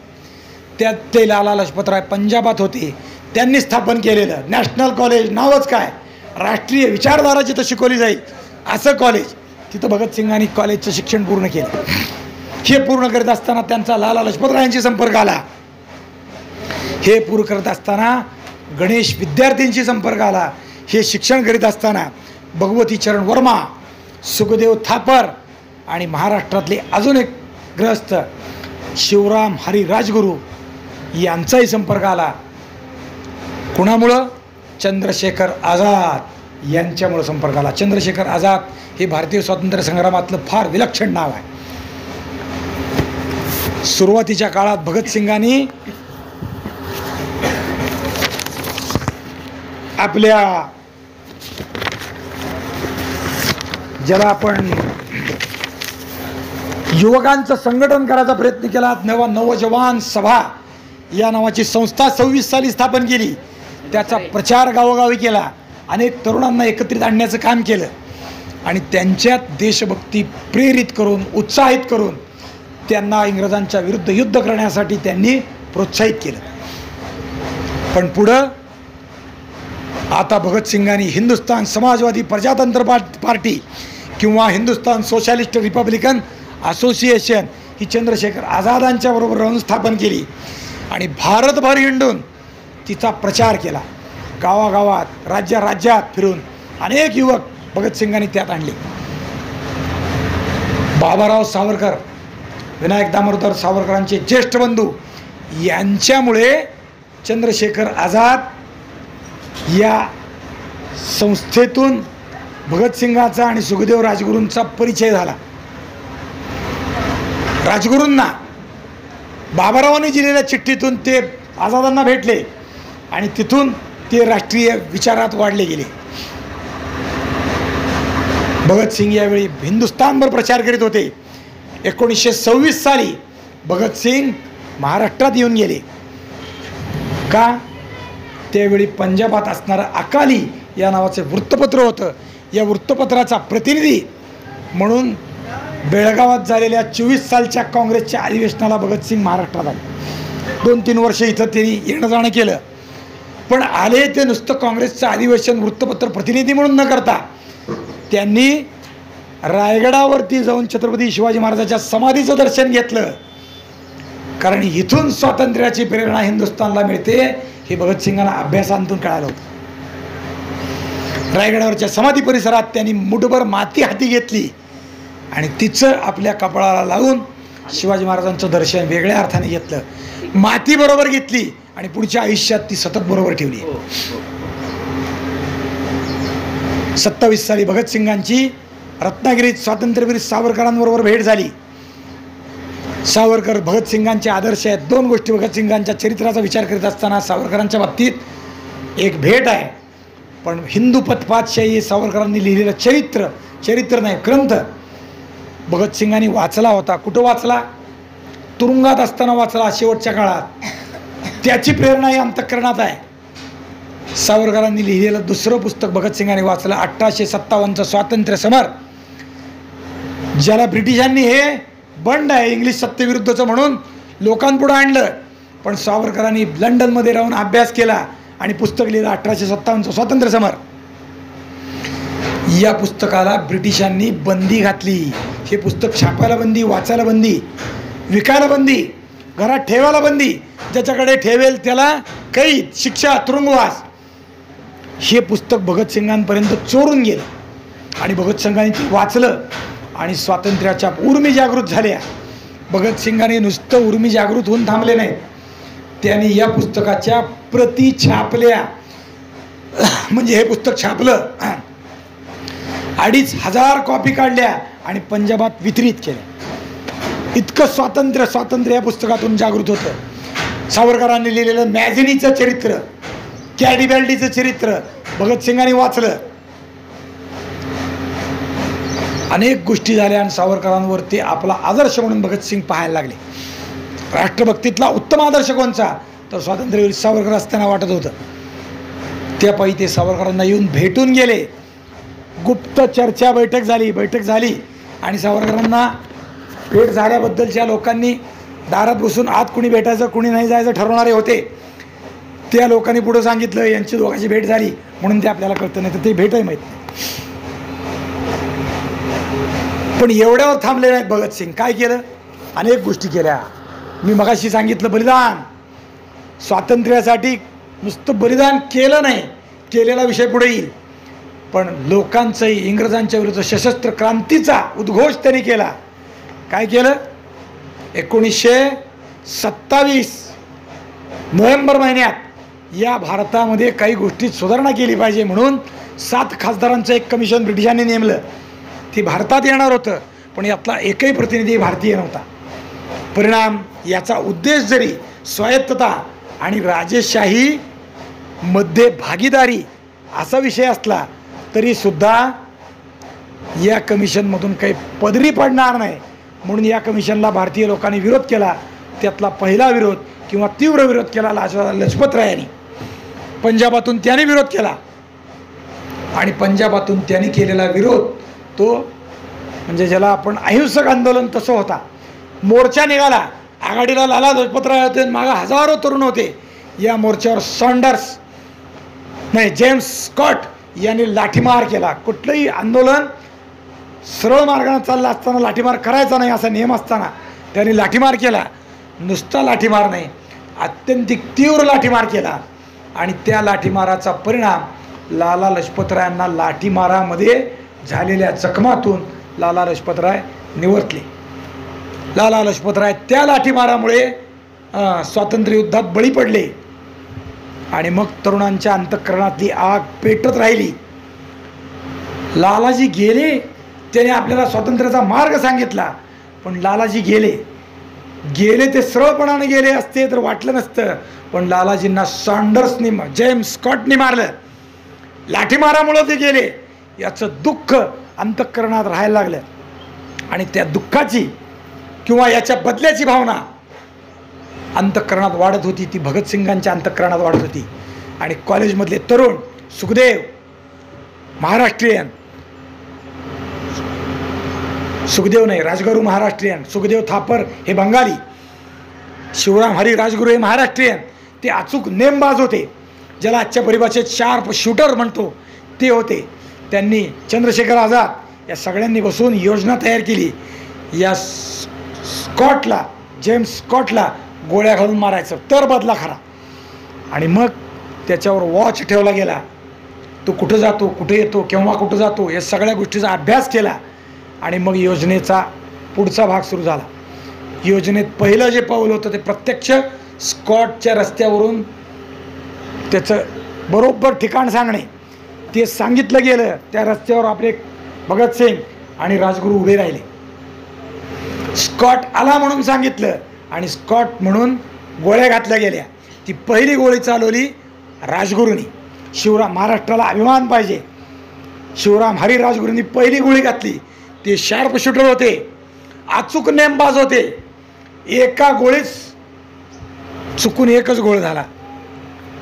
त्यात ते लाला लजपत राय पंजाबात होते. त्यांनी स्थापन केलेलं नॅशनल कॉलेज, नावच काय, राष्ट्रीय विचारधारा जिथं शिकवली जाईल असं कॉलेज, तिथं भगतसिंगांनी कॉलेजचं शिक्षण पूर्ण केलं. हे पूर्ण करत असताना त्यांचा लाला लजपत रायांशी संपर्क आला. हे पूर्ण करत असताना गणेश विद्यार्थ्यांशी संपर्क आला. हे शिक्षण करीत असताना भगवती चरण वर्मा, सुखदेव थापर आणि महाराष्ट्रातले अजून एक ग्रस्त शिवराम हरी राजगुरू यांचाही संपर्क आला. कुणामुळं? चंद्रशेखर आझाद यांच्यामुळं संपर्क आला. चंद्रशेखर आझाद हे भारतीय स्वातंत्र्य संग्रामातलं फार विलक्षण नाव आहे. सुरुवातीच्या काळात भगतसिंगांनी आपल्या, ज्याला आपण युवकांचं संघटन करायचा प्रयत्न केला. नवजवान सभा या नावाची संस्था 26 साली स्थापन केली. त्याचा प्रचार गावोगावी केला. अनेक तरुणांना एकत्रित आणण्याचं काम केलं आणि त्यांच्यात देशभक्ती प्रेरित करून, उत्साहित करून त्यांना इंग्रजांच्या विरुद्ध युद्ध करण्यासाठी त्यांनी प्रोत्साहित केलं. पण पुढं आता भगतसिंगांनी हिंदुस्थान समाजवादी प्रजातंत्र पार्टी किंवा हिंदुस्थान सोशलिस्ट रिपब्लिकन असोसिएशन ही चंद्रशेखर आझादांच्या बरोबर राहून स्थापन केली आणि भारतभर हिंडून तिचा प्रचार केला. गावागावात, राज्यात फिरून अनेक युवक भगतसिंगांनी त्यात आणले. बाबाराव सावरकर, विनायक दामोदर सावरकरांचे ज्येष्ठ बंधू, यांच्यामुळे चंद्रशेखर आझाद या संस्थेतून भगतसिंगाचा आणि सुखदेव राजगुरूंचा परिचय झाला. राजगुरूंना बाबारावांनी दिलेल्या चिठ्ठीतून ते आझादांना भेटले आणि तिथून ते राष्ट्रीय विचारात वाढले गेले. भगतसिंग यावेळी हिंदुस्थानभर प्रचार करीत होते. 1926 साली भगतसिंग महाराष्ट्रात येऊन गेले. का? त्यावेळी पंजाबात असणारं अकाली या नावाचं वृत्तपत्र होतं. या वृत्तपत्राचा प्रतिनिधी म्हणून बेळगावात झालेल्या 24 सालच्या काँग्रेसच्या अधिवेशनाला भगतसिंग महाराष्ट्रात आले. 2-3 वर्ष इथं त्यांनी येणं जाणं केलं. पण आले ते नुसतं काँग्रेसचं अधिवेशन वृत्तपत्र प्रतिनिधी म्हणून न करता त्यांनी रायगडावरती जाऊन छत्रपती शिवाजी महाराजांच्या समाधीचं दर्शन घेतलं. कारण इथून स्वातंत्र्याची प्रेरणा हिंदुस्थानला मिळते हे भगतसिंगांना अभ्यासांतून कळालं होतं. रायगडावरच्या समाधी परिसरात त्यांनी मुठभर माती हाती घेतली आणि तिचं आपल्या कपाळाला लावून शिवाजी महाराजांचं दर्शन वेगळ्या अर्थाने घेतलं. माती बरोबर घेतली आणि पुढच्या आयुष्यात ती सतत बरोबर ठेवली. 27 साली भगतसिंगांची रत्नागिरीत स्वातंत्र्यवीर सावरकरांबरोबर भेट झाली. सावरकर भगतसिंगांचे आदर्श आहेत. 2 गोष्टी भगतसिंगांच्या चरित्राचा विचार करीत असताना सावरकरांच्या बाबतीत एक भेट आहे. पण हिंदू पथपातशाही सावरकरांनी लिहिलेलं चरित्र नाही, ग्रंथ भगतसिंगांनी वाचला होता. कुठं वाचला? तुरुंगात असताना वाचला, शेवटच्या काळात. त्याची प्रेरणा या अंतःकरणात आहे. सावरकरांनी लिहिलेलं दुसरं पुस्तक भगतसिंगांनी वाचलं, 1857चं स्वातंत्र्य समर, ज्याला ब्रिटिशांनी हे बंड आहे इंग्लिश सत्तेविरुद्धचं म्हणून लोकांपुढं आणलं. पण सावरकरांनी लंडनमध्ये राहून अभ्यास केला आणि पुस्तक लिहिलं 1857 स्वातंत्र्य समर. या पुस्तकाला ब्रिटिशांनी बंदी घातली. हे पुस्तक छापायला बंदी, वाचायला बंदी, विकायला बंदी, घरात ठेवायला बंदी. ज्याच्याकडे ठेवेल त्याला कैद, शिक्षा, तुरुंगवास. हे पुस्तक भगतसिंगांपर्यंत चोरून गेलं आणि भगतसिंगांनी ते वाचलं आणि स्वातंत्र्याच्या उर्मी जागृत झाल्या. भगतसिंगांनी नुसतं उर्मी जागृत होऊन थांबले नाहीत, त्यांनी या पुस्तकाच्या प्रती छापल्या. म्हणजे हे पुस्तक छापलं, 2500 कॉपी काढल्या आणि पंजाबात वितरित केल्या. इतकं स्वातंत्र्य या पुस्तकातून जागृत होतं. सावरकरांनी लिहिलेलं मॅझिनीचं चरित्र, कॅडीबॅल्डीचं चरित्र भगतसिंगांनी वाचलं. अनेक गोष्टी झाल्या आणि सावरकरांवर ते आपला आदर्श म्हणून भगतसिंग पाहायला लागले. राष्ट्रभक्तीतला उत्तम आदर्श कोणचा, तर स्वातंत्र्यवीर सावरकर असताना वाटत होतं. त्यापायी ते सावरकरांना येऊन भेटून गेले. गुप्त चर्चा बैठक झाली आणि सावरकरांना भेट झाल्याबद्दलच्या लोकांनी दारात बसून आत कुणी भेटायचं कुणी नाही जायचं ठरवणारे होते. त्या लोकांनी पुढं सांगितलं यांची दोघांची भेट झाली म्हणून ते आपल्याला कळतं, नाही तर ते भेटही माहीत नाही. पण एवढ्यावर थांबले नाहीत भगतसिंग. काय केलं, अनेक गोष्टी केल्या. मी मगाशी सांगितलं बलिदान. स्वातंत्र्यासाठी नुसतं बलिदान केलं नाही, केलेला विषय पुढे येईल. पण लोकांचाही इंग्रजांच्या विरुद्ध सशस्त्र क्रांतीचा उद्घोष त्यांनी केला. काय केलं, 1927 नोव्हेंबर महिन्यात या भारतामध्ये काही गोष्टीत सुधारणा केली पाहिजे म्हणून 7 खासदारांचं एक कमिशन ब्रिटिशांनी नेमलं. ते भारतात येणार होतं, पण यातला एकही प्रतिनिधी भारतीय नव्हता. परिणाम याचा उद्देश जरी स्वायत्तता आणि राजेशाही मध्ये भागीदारी असा विषय असला तरी सुद्धा या कमिशनमधून काही पदरी पडणार नाही म्हणून या कमिशनला भारतीय लोकांनी विरोध केला. त्यातला पहिला विरोध किंवा तीव्र विरोध केला लजपतराय यांनी. पंजाबातून त्याने विरोध केला आणि पंजाबातून त्यांनी केलेला विरोध तो म्हणजे ज्याला आपण अहिंसक आंदोलन तसं होता. मोर्चा निघाला, आघाडीला लाला लजपतराय होते, मागं हजारो तरुण होते. या मोर्चावर जेम्स स्कॉट यांनी लाठीमार केला. कुठलंही आंदोलन सरळ मार्गाने चाललं असताना लाठीमार करायचा नाही असा नियम असताना त्यांनी लाठीमार केला. नुसता लाठीमार नाही, अत्यंतिक तीव्र लाठीमार केला आणि त्या लाठीमाराचा परिणाम लाला लजपतरायांना लाठीमारामध्ये झालेल्या जखमातून लाला लजपतराय निवर्तले. लाला लजपतराय त्या लाठीमारामुळे स्वातंत्र्य युद्धात बळी पडले आणि मग तरुणांच्या अंतःकरणातली आग पेटत राहिली. लालाजी गेले, त्याने आपल्याला स्वातंत्र्याचा मार्ग सांगितला, पण लालाजी गेले ते सरळपणाने गेले असते तर वाटलं नसतं. पण लालाजींना सॉन्डर्सनी जेम्स स्कॉटनी मारलं, लाठीमारामुळं ते गेले. याचं दुःख अंतःकरणात राहायला लागलं आणि त्या दुःखाची किंवा याच्या बदल्याची भावना अंतःकरणात वाढत होती. ती भगतसिंगांच्या अंतःकरणात वाढत होती. आणि कॉलेजमधले तरुण सुखदेव महाराष्ट्रीयन, सुखदेव नाही राजगुरू महाराष्ट्रीयन, सुखदेव थापर हे बंगाली, शिवराम हरी राजगुरू हे महाराष्ट्रीयन. ते अचूक नेमबाज होते, ज्याला आजच्या परिभाषेत शार्प शूटर म्हणतो ते होते. त्यांनी चंद्रशेखर आझाद या सगळ्यांनी बसून योजना तयार केली. या स्कॉटला, जेम्स स्कॉटला गोळ्या घालून मारायचं तर बदला खरा. आणि मग त्याच्यावर वॉच ठेवला गेला. तो कुठं जातो, कुठे येतो, केव्हा कुठं जातो, या सगळ्या गोष्टीचा अभ्यास केला आणि मग योजनेचा पुढचा भाग सुरू झाला. योजनेत पहिलं जे पाऊल होतं ते प्रत्यक्ष स्कॉटच्या रस्त्यावरून त्याचं बरोबर ठिकाण सांगणे. ते सांगितलं गेलं. त्या रस्त्यावर आपले भगतसिंग आणि राजगुरू उभे राहिले. स्कॉट आला म्हणून सांगितलं आणि स्कॉट म्हणून गोळ्या घातल्या गेल्या. ती पहिली गोळी चालवली राजगुरूंनी. शिवराम, महाराष्ट्राला अभिमान पाहिजे, शिवराम हरी राजगुरूंनी पहिली गोळी घातली. ते शार्प शूटर होते, अचूक नेमबाज होते. एका गोळीच चुकून एकच गोळ झाला.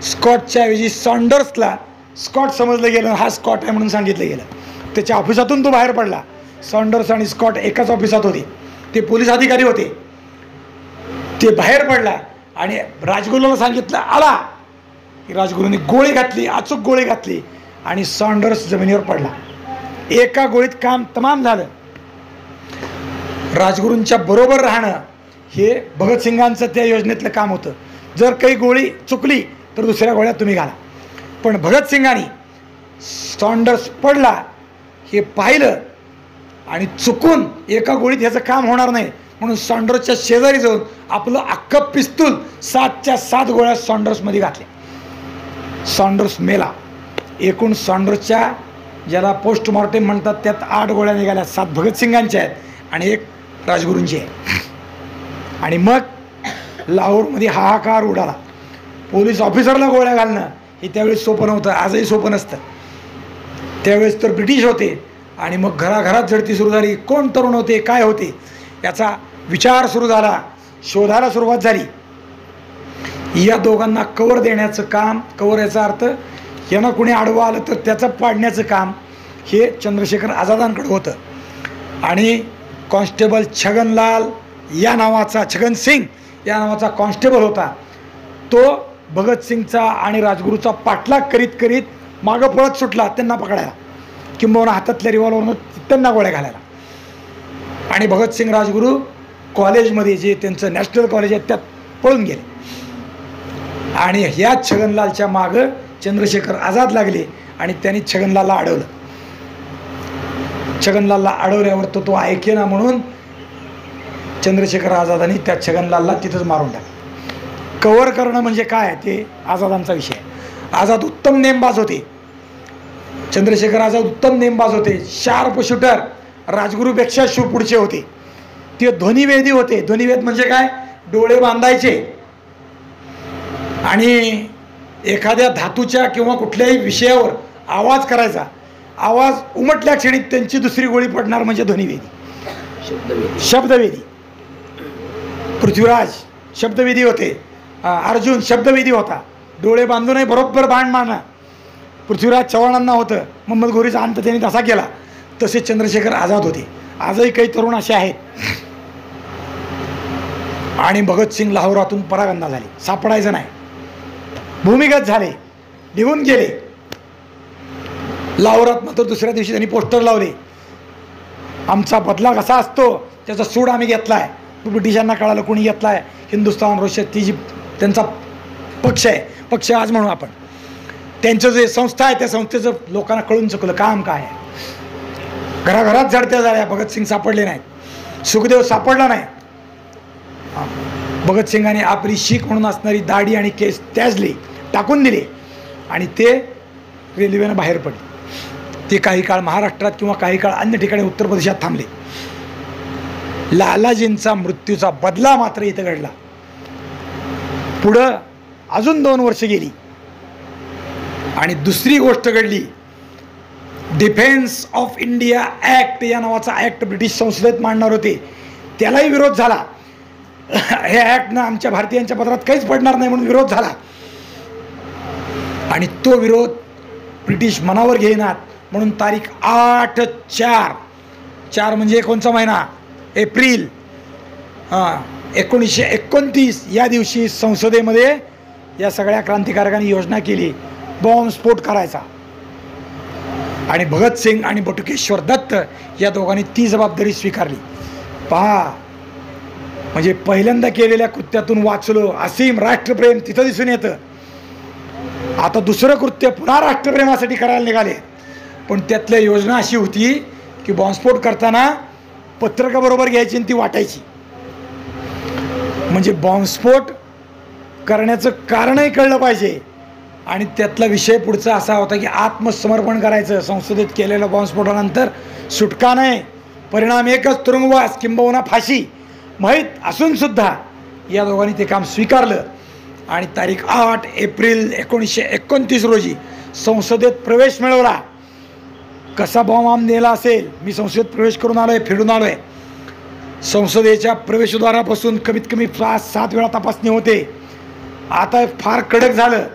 स्कॉटच्या ऐवजी सॉन्डर्सला स्कॉट समजलं गेलं, हा स्कॉट आहे म्हणून सांगितलं गेलं. त्याच्या ऑफिसातून तो बाहेर पडला. सॉन्डर्स आणि स्कॉट एकाच ऑफिसात होते, ते पोलीस अधिकारी होते. ते बाहेर पडला आणि राजगुरूला सांगितलं आला की राजगुरूंनी गोळी घातली, अचूक गोळी घातली आणि सॉन्डर्स जमिनीवर पडला. एका गोळीत काम तमाम झालं. राजगुरूंच्या बरोबर राहणं हे भगतसिंगांचं त्या योजनेतलं काम होतं. जर काही गोळी चुकली तर दुसऱ्या गोळ्यात तुम्ही घाला. पण भगतसिंगांनी सॉन्डर्स पडला हे पाहिलं आणि चुकून एका गोळीत ह्याचं काम होणार नाही म्हणून सॉन्डर्सच्या शेजारी जाऊन आपलं अख्खं पिस्तूल 7च्या 7 गोळ्या सॉन्डर्समध्ये घातल्या. सॉन्डर्स मेला. एकूण सॉन्डर्सच्या ज्याला पोस्टमॉर्टेम म्हणतात त्यात 8 गोळ्या निघाल्या. 7 भगतसिंगांच्या आहेत आणि 1 राजगुरूंची आहे. आणि मग लाहोरमध्ये हाहाकार उडाला. पोलीस ऑफिसरला गोळ्या घालणं हे त्यावेळेस सोपं नव्हतं, आजही सोपं नसतं. त्यावेळेस तर ब्रिटिश होते आणि मग घराघरात झडती सुरू झाली. कोण तरुण होते, काय होते याचा विचार सुरू झाला, शोधायला सुरुवात झाली. या दोघांना कवर देण्याचं काम, कवर याचा अर्थ यांना कुणी आडवं आलं तर त्याचं पाडण्याचं काम हे चंद्रशेखर आझादांकडे होतं. आणि कॉन्स्टेबल छगनलाल या नावाचा, छगन सिंग या नावाचा कॉन्स्टेबल होता. तो भगतसिंगचा आणि राजगुरूचा पाठलाग करीत करीत मागं पळत सुटला त्यांना पकडायला, किंबहुना हातातल्या रिव्हॉल्वरनं त्यांना गोळ्या घालायला. आणि भगतसिंग राजगुरू कॉलेजमध्ये जे त्यांचं नॅशनल कॉलेज आहे त्यात पळून गेले. आणि ह्या छगनलालच्या मागं चंद्रशेखर आझाद लागले आणि त्यांनी छगनलालला अडवलं. छगनलालला अडवल्यावर तो ऐकेना म्हणून चंद्रशेखर आझादांनी त्या छगनलालला तिथंच मारून टाकलं. कवर करणं म्हणजे काय ते आझादांचा विषय. आझाद उत्तम नेमबाज होते. चंद्रशेखर आझाद उत्तम नेमबाज होते, शार्प शूटर. राजगुरूपेक्षा पुढचे होते. ते ध्वनिवेदी होते. ध्वनिवेद म्हणजे काय, डोळे बांधायचे आणि एखाद्या धातूच्या किंवा कुठल्याही विषयावर आवाज करायचा. आवाज उमटल्या क्षणी त्यांची दुसरी गोळी पडणार म्हणजे ध्वनिवेदी. शब्दवेदी. पृथ्वीराज शब्दवेदी होते. अर्जुन शब्दवेदी होता. डोळे बांधूनही बरोबर बाण मारणं पृथ्वीराज चव्हाणांना होतं. मोहम्मद घोरीचा अंत त्यांनी तसा केला. तसे चंद्रशेखर आझाद होते. आजही काही तरुण असे आहेत. आणि भगतसिंग लाहोरातून परागंदा झाले, सापडायचं नाही, भूमिगत झाले, निघून गेले. लाहोरात मात्र दुसऱ्या दिवशी त्यांनी पोस्टर लावले, आमचा बदला कसा असतो त्याचा सूड आम्ही घेतलाय. ब्रिटिशांना कळालं कोणी घेतलाय. हिंदुस्थान रोषियत ती जी त्यांचा पक्ष आहे, पक्ष आज म्हणू आपण, त्यांचं जे संस्था आहे त्या संस्थेचं लोकांना कळून चुकलं काम काय आहे. घराघरात झडत्या झाल्या. भगतसिंग सापडले नाहीत. सुखदेव सापडला नाही. भगतसिंगाने आपली शीख म्हणून असणारी दाढी आणि केस त्याजले, टाकून दिले आणि ते रेल्वेनं बाहेर पडले. ते काही काळ महाराष्ट्रात किंवा काही काळ अन्य ठिकाणी उत्तर प्रदेशात थांबले. लालाजींचा मृत्यूचा बदला मात्र इथं घडला. पुढं अजून 2 वर्ष गेली आणि दुसरी गोष्ट घडली. डिफेन्स ऑफ इंडिया ॲक्ट या नावाचा ॲक्ट ब्रिटिश संसदेत मांडणार होते, त्यालाही विरोध झाला. हे ॲक्टनं आमच्या भारतीयांच्या पदरात काहीच पडणार नाही म्हणून विरोध झाला. आणि तो विरोध ब्रिटिश मनावर घेईनात म्हणून तारीख 8/4 म्हणजे कोणचा महिना, एप्रिल 1929 या दिवशी संसदेमध्ये या सगळ्या क्रांतिकारकांनी योजना केली बॉम्बस्फोट करायचा. आणि भगतसिंग आणि बटुकेश्वर दत्त या दोघांनी ती जबाबदारी स्वीकारली. पहा, म्हणजे पहिल्यांदा केलेल्या कृत्यातून वाचलो, असीम राष्ट्रप्रेम तिथं दिसून येतं. आता दुसरं कृत्य पुन्हा राष्ट्रप्रेमासाठी करायला निघाले. पण त्यातल्या योजना अशी होती की बॉम्बस्फोट करताना पत्रकं बरोबर घ्यायची आणि ती वाटायची. म्हणजे बॉम्बस्फोट करण्याचं कारणही कळलं पाहिजे. आणि त्यातला विषय पुढचा असा होता की आत्मसमर्पण करायचं. संसदेत केलेल्या बॉम्बस्फोटानंतर सुटका नाही, परिणाम एकच, तुरुंगवास किंबहुना फाशी. माहीत असूनसुद्धा या दोघांनी ते काम स्वीकारलं. आणि तारीख 8 एप्रिल 1929 रोजी संसदेत प्रवेश मिळवला. कसा बॉम्ब आम नेला असेल, मी संसदेत प्रवेश करून आलो आहे, फिरून आलो आहे. संसदेच्या प्रवेशद्वारापासून कमीत कमी 5-7 वेळा तपासणी होते. आता फार कडक झालं.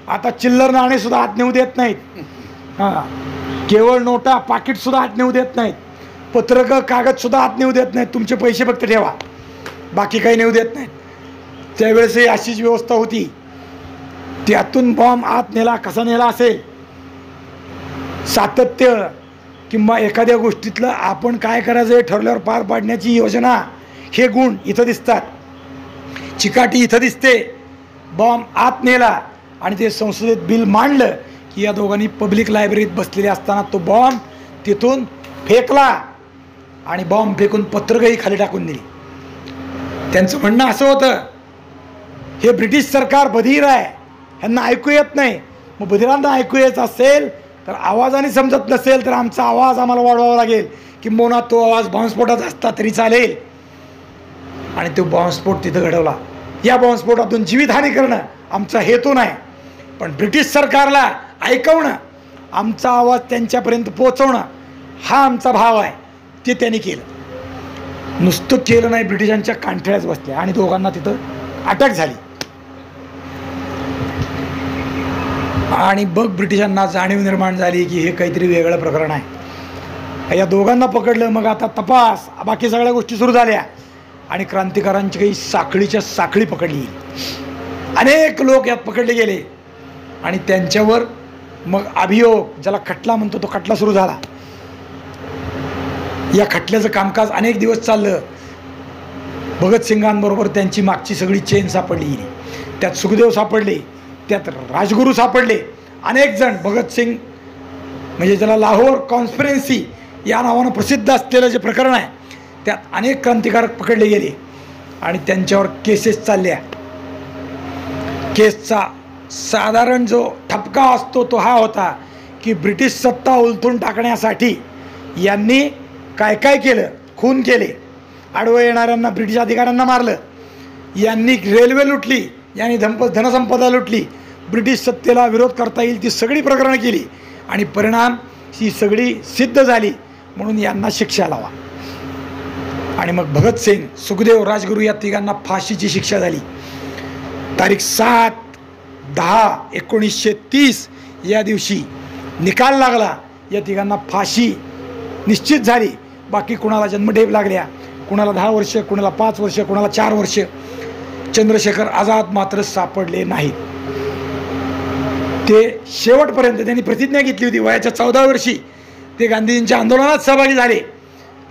आता चिल्लर नाणेसुद्धा आत नेऊ देत नाहीत. केवळ नोटा, पाकिटसुद्धा आत नेऊ देत नाहीत. पत्रकं, कागदसुद्धा आत नेऊ देत नाहीत. तुमचे पैसे फक्त ठेवा, बाकी काही नेऊ देत नाहीत. त्यावेळेसही अशीच व्यवस्था होती. त्यातून बॉम्ब आत नेला कसा नेला असेल, सातत्य किंवा एखाद्या गोष्टीतलं आपण काय करायचं हे ठरल्यावर पार पाडण्याची योजना, हे गुण इथं दिसतात. चिकाटी इथं दिसते. बॉम्ब आत नेला आणि ते संसदेत बिल मांडलं की या दोघांनी पब्लिक लायब्ररीत बसलेले असताना तो बॉम्ब तिथून फेकला आणि बॉम्ब फेकून पत्रकही खाली टाकून दिली. त्यांचं म्हणणं असं होतं, हे ब्रिटिश सरकार बधीर आहे, ह्यांना ऐकू येत नाही. मग बधिरांना ऐकू येत असेल तर आवाजाने समजत नसेल तर आमचा आवाज आम्हाला वाढवावा लागेल, किंबहुना तो आवाज बॉम्बस्फोटाचा असता तरी चालेल. आणि तो बॉम्बस्फोट तिथं घडवला. या बॉम्बस्फोटातून जीवितहानी करणं आमचा हेतू नाही, पण ब्रिटिश सरकारला ऐकवणं, आमचा आवाज त्यांच्यापर्यंत पोचवणं हा आमचा भाव आहे. ते त्यांनी केलं. नुसतं केलं नाही, ब्रिटिशांच्या कांठळ्याच बसल्या आणि दोघांना तिथं अटक झाली. आणि बघ ब्रिटिशांना जाणीव निर्माण झाली की हे काहीतरी वेगळं प्रकरण आहे. या दोघांना पकडलं. मग आता तपास, बाकी सगळ्या गोष्टी सुरू झाल्या आणि क्रांतिकारांची काही साखळीच्या साखळी पकडली. अनेक लोक यात पकडले गेले आणि त्यांच्यावर मग अभियोग, ज्याला खटला म्हणतो, तो खटला सुरू झाला. या खटल्याचं कामकाज अनेक दिवस चाललं. भगतसिंगांबरोबर त्यांची मागची सगळी चेन सापडली. त्यात सुखदेव सापडले, त्यात राजगुरू सापडले, अनेक जण. भगतसिंग म्हणजे ज्याला लाहोर कॉन्स्पिरन्सी या नावानं प्रसिद्ध असलेलं जे प्रकरण आहे त्यात अनेक क्रांतिकारक पकडले गेले आणि त्यांच्यावर केसेस चालल्या. केसचा साधारण जो ठपका असतो तो हा होता की ब्रिटिश सत्ता उलथून टाकण्यासाठी यांनी काय काय केलं. खून केले, आडवं येणाऱ्यांना, ब्रिटिश अधिकाऱ्यांना मारलं, यांनी रेल्वे लुटली, यांनी धनसंपदा लुटली, ब्रिटिश सत्तेला विरोध करता येईल ती सगळी प्रकरणं केली आणि परिणाम ही सगळी सिद्ध झाली. म्हणून यांना शिक्षा लावा. आणि मग भगतसिंग, सुखदेव, राजगुरू या तिघांना फाशीची शिक्षा झाली. तारीख 7/10/1930 या दिवशी निकाल लागला. या तिघांना फाशी निश्चित झाली. बाकी कुणाला जन्मठेप लागल्या, कुणाला 10 वर्ष, कुणाला 5 वर्ष, कुणाला 4 वर्ष. चंद्रशेखर आझाद मात्र सापडले नाहीत. ते शेवटपर्यंत त्यांनी प्रतिज्ञा घेतली होती. वयाच्या 14व्या वर्षी ते गांधीजींच्या आंदोलनात सहभागी झाले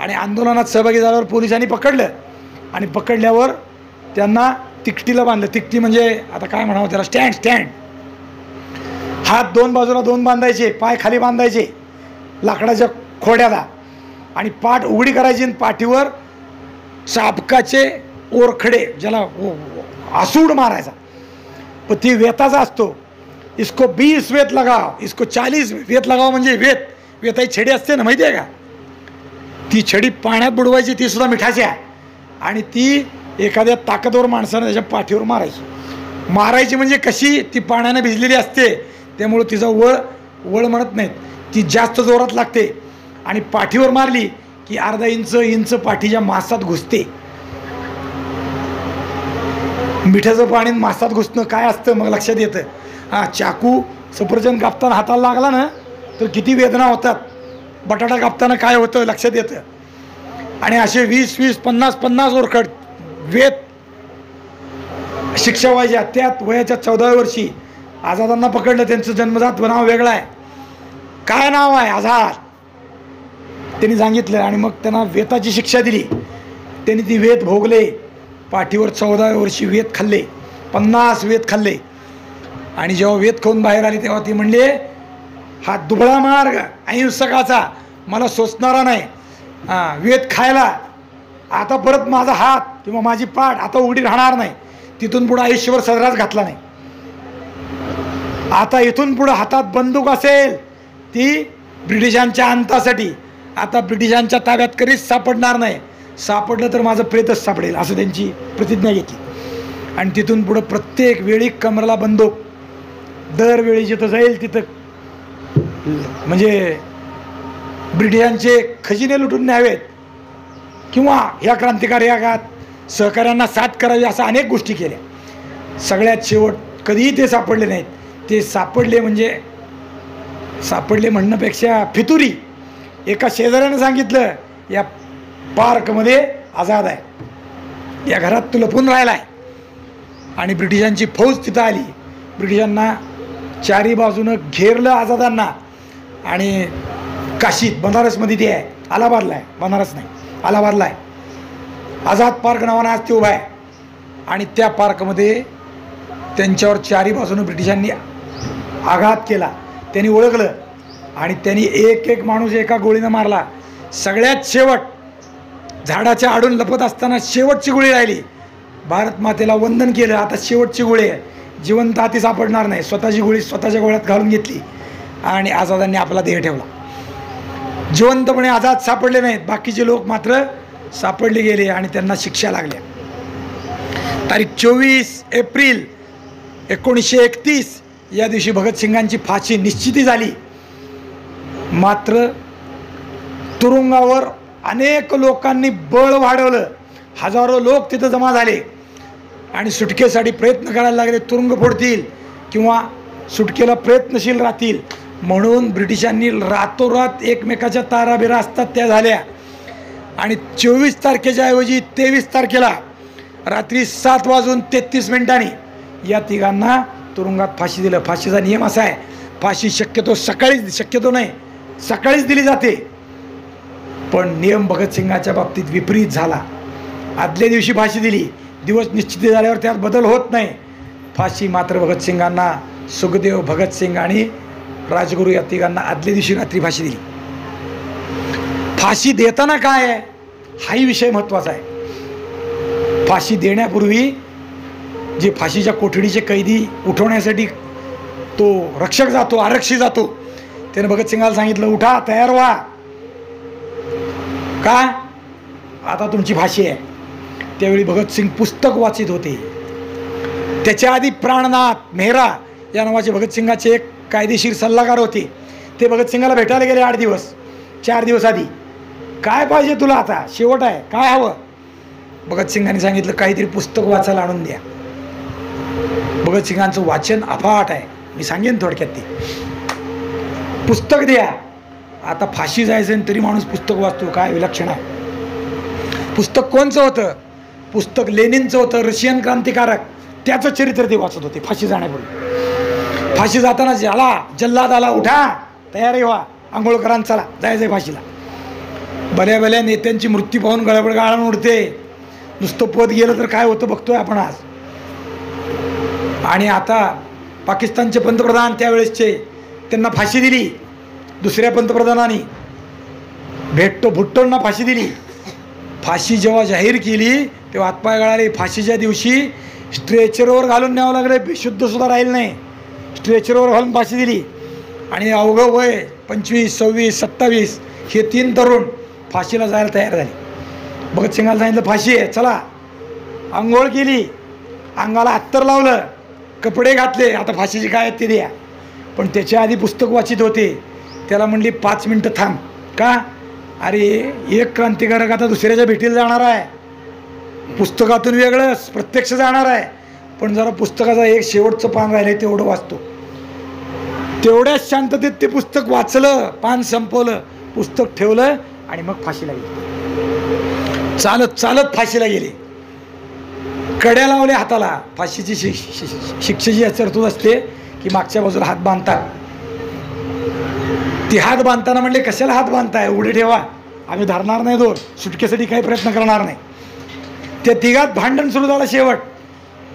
आणि आंदोलनात सहभागी झाल्यावर पोलिसांनी पकडलं आणि पकडल्यावर त्यांना तिकटीला बांधलं. तिकटी म्हणजे आता काय म्हणावं त्याला, स्टँड. हात दोन बाजूला दोन बांधायचे, पाय खाली बांधायचे लाकडाच्या खोड्याला आणि पाठ उघडी करायची आणि पाठीवर चाबकाचे ओरखडे, ज्याला आसूड मारायचा, पण ती वेताचा असतो. इसको 20 वेत लगाव, इसको 40 वेत लगाव. म्हणजे वेताची छडी असते ना, माहिती आहे का? ती छडी पाण्यात बुडवायची, ती सुद्धा मिठाची आहे आणि ती एखाद्या ताकदवर माणसानं त्याच्या पाठीवर मारायची. म्हणजे कशी, ती पाण्याने भिजलेली असते त्यामुळं तिचा वळ म्हणत नाहीत, ती जास्त जोरात लागते आणि पाठीवर मारली की अर्धा इंच पाठीच्या मासात घुसते. मिठाचं पाणी मासात घुसणं काय असतं मग लक्षात येतं. चाकू सफरचंद कापताना हाताला लागला ना तर किती वेदना होतात, बटाटा कापताना काय होतं लक्षात येतं. आणि असे 20-20, 50-50 ओरखड वेत शिक्षा व्हायच्या. त्यात वयाच्या 14व्या वर्षी आझादांना पकडलं. त्यांचं जन्मजात नाव वेगळं आहे. काय नाव आहे? आझाद. त्यांनी सांगितलं आणि मग त्यांना वेताची शिक्षा दिली. त्यांनी ती वेत भोगले. पाठीवर 14व्या वर्षी वेत खाल्ले, 50 वेत खाल्ले. आणि जेव्हा वेत खाऊन बाहेर आले तेव्हा ती म्हणले, हा दुबळा मार्ग अहिंसकाचा मला सोचणारा नाही. वेत खायला आता परत माझा हात किंवा माझी पाठ आता उघडी राहणार नाही. तिथून पुढं आयुष्यभर सदराच घातला नाही. आता इथून पुढं हातात बंदूक असेल ती ब्रिटिशांच्या अंतासाठी. आता ब्रिटिशांच्या ताब्यात कधीच सापडणार नाही. सापडलं तर माझं प्रेतच सापडेल, असं त्यांची प्रतिज्ञा घेतली. आणि तिथून पुढं प्रत्येक वेळी कमरेला बंदूक, दरवेळी जिथं जाईल तिथं म्हणजे ब्रिटिशांचे खजिने लुटून न्यावेत किंवा ह्या क्रांतिकारी काळात सहकाऱ्यांना साथ करावी, अशा अनेक गोष्टी केल्या. सगळ्यात शेवट कधीही ते सापडले नाहीत. ते सापडले म्हणजे सापडले म्हणण्यापेक्षा फितुरी. एका शेजाऱ्यानं सांगितलं, या पार्कमध्ये आझाद आहे, या घरात तू लपून राहिला आहे. आणि ब्रिटिशांची फौज तिथं आली. ब्रिटिशांना चारी बाजूनं घेरलं आझादांना. आणि काशीत, बनारसमध्ये ते आहे, अलाहाबादला आहे, बनारस नाही अलाहाबादला आहे, आझाद पार्क नावानं आज ते उभा आहे. आणि त्या पार्कमध्ये त्यांच्यावर चारी बाजूनं ब्रिटिशांनी आघात केला. त्यांनी ओळखलं आणि त्यांनी एक एक माणूस एका गोळीनं मारला. सगळ्यात शेवट झाडाच्या आडून लपत असताना शेवटची गोळी राहिली. भारत मातेला वंदन केलं. आता शेवटची गोळी आहे, जिवंत हाती सापडणार नाही. स्वतःची गोळी स्वतःच्या गोळ्यात घालून घेतली आणि आझादांनी आपला देह ठेवला. जिवंतपणे आझाद सापडले नाहीत, बाकीचे लोक मात्र सापडले गेले आणि त्यांना शिक्षा लागल्या. तारीख 24 एप्रिल 1931 या दिवशी भगतसिंगांची फाशी निश्चिती झाली. मात्र तुरुंगावर अनेक लोकांनी बळ वाढवलं. हजारो लोक तिथं जमा झाले आणि सुटकेसाठी प्रयत्न करायला लागले. तुरुंग फोडतील किंवा सुटकेला प्रयत्नशील राहतील म्हणून ब्रिटिशांनी रातोरात एकमेकाच्या ताराबिरा असतात त्या झाल्या. आणि 24 तारखेच्या ऐवजी 23 तारखेला रात्री 7:33 या तिघांना तुरुंगात फाशी दिलं. फाशीचा नियम असा आहे, फाशी शक्यतो नाही सकाळीच दिली जाते. पण नियम भगतसिंगाच्या बाबतीत विपरीत झाला. आदल्या दिवशी फाशी दिली, दिवस निश्चित झाल्यावर त्यात बदल होत नाही. फाशी मात्र भगतसिंगांना, सुखदेव, भगतसिंग आणि राजगुरू या तिघांना आदल्या दिवशी रात्री फाशी दिली. फाशी देताना काय आहे हाही विषय महत्त्वाचा आहे. फाशी देण्यापूर्वी जे फाशीच्या कोठडीचे कैदी उठवण्यासाठी तो रक्षक जातो, आरक्षी जातो, त्याने भगतसिंगाला सांगितलं, उठा, तयार व्हा, का आता तुमची फाशी आहे. त्यावेळी भगतसिंग पुस्तक वाचित होते. त्याच्या आधी प्राणनाथ मेहरा या नावाचे भगतसिंगाचे एक कायदेशीर सल्लागार होते. ते भगतसिंगाला भेटायला गेले 4 दिवस आधी. काय पाहिजे तुला, आता शेवट आहे, काय हवं. भगतसिंगांनी सांगितलं, काहीतरी पुस्तक वाचायला आणून द्या. भगतसिंगांचं वाचन अफाट आहे, मी सांगेन थोडक्यात. ते पुस्तक द्या. आता फाशी जायचं तरी माणूस पुस्तक वाचतो, काय विलक्षण आहे. पुस्तक कोणचं होतं? पुस्तक लेनिनचं होतं, रशियन क्रांतिकारक. त्याचं चरित्र ते वाचत होते फाशी जाण्यापूर्वी. फाशी जाताना जल्लाद आला, उठा, तयारी व्हा, आंघोळ करा, चला जायचंय फाशीला. भल्या नेत्यांची मृत्यू पाहून गळबड गाळण उडते. नुसतं पद गेलं तर काय होतं बघतोय आपण आज. आणि आता पाकिस्तानचे पंतप्रधान त्यावेळेसचे, त्यांना फाशी दिली. दुसऱ्या पंतप्रधानांनी भुट्टोंना फाशी दिली. फाशी जेव्हा जाहीर केली तेव्हा हातपाय गळाले. फाशीच्या दिवशी स्ट्रेचरवर घालून न्यावं लागलं, बेशुद्ध सुद्धा राहील नाही. स्ट्रेचरवर घालून फाशी दिली. आणि अवघं वय 25, 26, 27 हे 3 तरुण फाशीला जायला तयार झाले. भगतसिंगाला सांगितलं, फाशी आहे, चला. आंघोळ केली, अंगाला अत्तर लावलं, कपडे घातले, आता फाशीची काय ते द्या. पण त्याच्या आधी पुस्तक वाचित होते. त्याला म्हणली 5 मिनटं थांब. का? अरे एक क्रांतिकारक आता दुसऱ्याच्या भेटीला जाणार आहे, पुस्तकातून वेगळंच प्रत्यक्ष जाणार आहे, पण जरा पुस्तकाचा एक शेवटचं पान राहिलं तेवढं वाचतो. तेवढ्याच शांततेत ते पुस्तक वाचलं, पान संपवलं, पुस्तक ठेवलं आणि मग फाशीला गेले. चालत फाशीला गेले. कड्या लावल्या हाताला. फाशीची शिक्षेची तरतूद असते की मागच्या बाजूला हात बांधतात. ती हात बांधताना म्हणले, कशाला हात बांधताय, उडे ठेवा, आम्ही धरणार नाही दोर, सुटकेसाठी काही प्रयत्न करणार नाही. त्या तिघात भांडण सुरू झालं शेवट,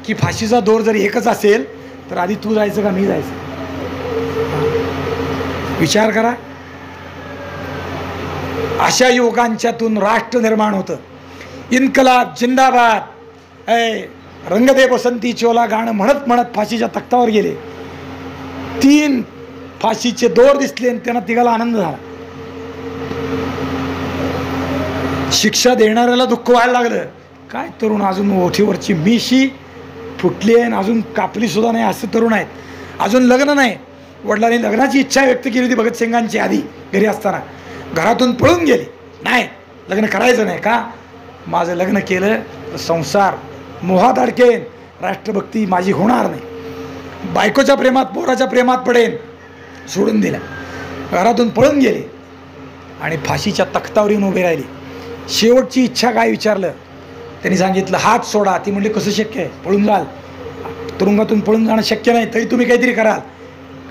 की फाशीचा दोर जर एकच असेल तर आधी तू जायचं का मी जायचं. विचार करा. अशा युवकांच्यातून राष्ट्र निर्माण होतं. इन्कलाब जिंदाबाद, रंग दे बसंती चोला गाणं म्हणत म्हणत फाशीच्या तख्तावर गेले. 3 फाशीचे दोर दिसले आणि त्यांना तिघाला आनंद झाला. शिक्षा देणाऱ्याला दुःख व्हायला लागलं. काय तरुण, अजून ओठीवरची मिशी फुटली आहे, अजून कापली सुद्धा नाही, असं तरुण आहेत. अजून लग्न नाही. वडिलांनी लग्नाची इच्छा व्यक्त केली होती भगतसिंगांची आधी घरी असताना. घरातून पळून गेले, नाही लग्न करायचं नाही. का? माझं लग्न केलं तर संसार मोहात अडकेन, राष्ट्रभक्ती माझी होणार नाही, बायकोच्या प्रेमात पोराच्या प्रेमात पडेन. सोडून दिला, घरातून पळून गेले आणि फाशीच्या तख्तावर येऊन उभे राहिले. शेवटची इच्छा काय विचारलं, त्यांनी सांगितलं हात सोडा. ती म्हणली कसं शक्य आहे, पळून जाल. तुरुंगातून पळून जाणं शक्य नाही, तरी तुम्ही काहीतरी कराल.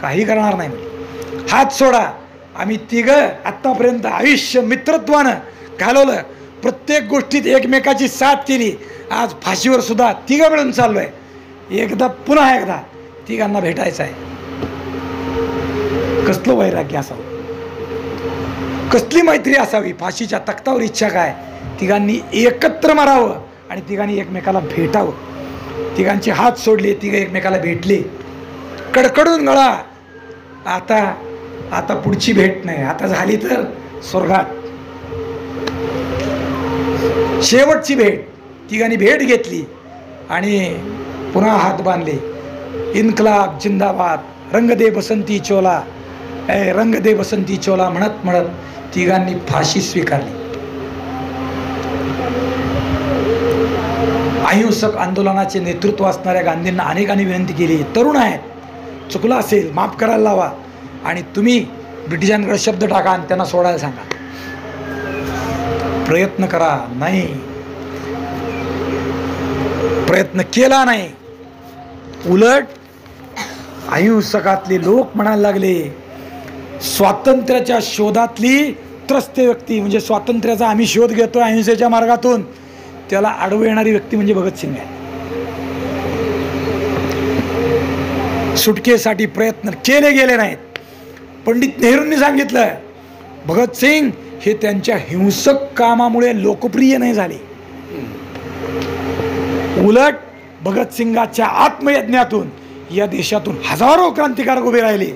काही करणार नाही म्हणजे. हात सोडा. आम्ही तिघं आत्तापर्यंत आयुष्य मित्रत्वानं घालवलं, प्रत्येक गोष्टीत एकमेकाची साथ केली. आज फाशीवर सुद्धा तिघं मिळून चाललो आहे. पुन्हा एकदा तिघांना भेटायचं आहे. कसलं वैराग्य असावं, कसली मैत्री असावी. फाशीच्या तख्तावर इच्छा काय, तिघांनी एकत्र मारावं आणि तिघांनी एकमेकाला भेटावं. तिघांचे हात सोडले, तिघं एकमेकाला भेटले, कडकडून गळा. आता पुढची भेट नाही, आता झाली तर स्वर्गात शेवटची भेट. तिघांनी भेट घेतली आणि पुन्हा हात बांधले. इन्कलाब जिंदाबाद, रंग दे बसंती चोला, रंग दे बसंती चोला म्हणत म्हणत तिघांनी फाशी स्वीकारली. अहिंसक आंदोलनाचे नेतृत्व असणाऱ्या गांधींना अनेकांनी विनंती केली, तरुण आहेत, चुकलं असेल माफ करायला लावा आणि तुम्ही ब्रिटिशांकडे शब्द टाका आणि त्यांना सोडायला सांगा. प्रयत्न करा. नाही, प्रयत्न केला नाही. उलट अहिंसकातले लोक म्हणायला लागले, स्वातंत्र्याच्या शोधातली त्रस्त व्यक्ती म्हणजे स्वातंत्र्याचा आम्ही शोध घेतो अहिंसेच्या मार्गातून, त्याला आडवं येणारी व्यक्ती म्हणजे भगतसिंग आहे. सुटकेसाठी प्रयत्न केले गेले नाहीत. पंडित नेहरूंनी सांगितलं, भगतसिंग हे त्यांच्या हिंसक कामामुळे लोकप्रिय नाही झाले. उलट भगतसिंगाच्या आत्मयज्ञातून या देशातून हजारो क्रांतिकारक उभे राहिले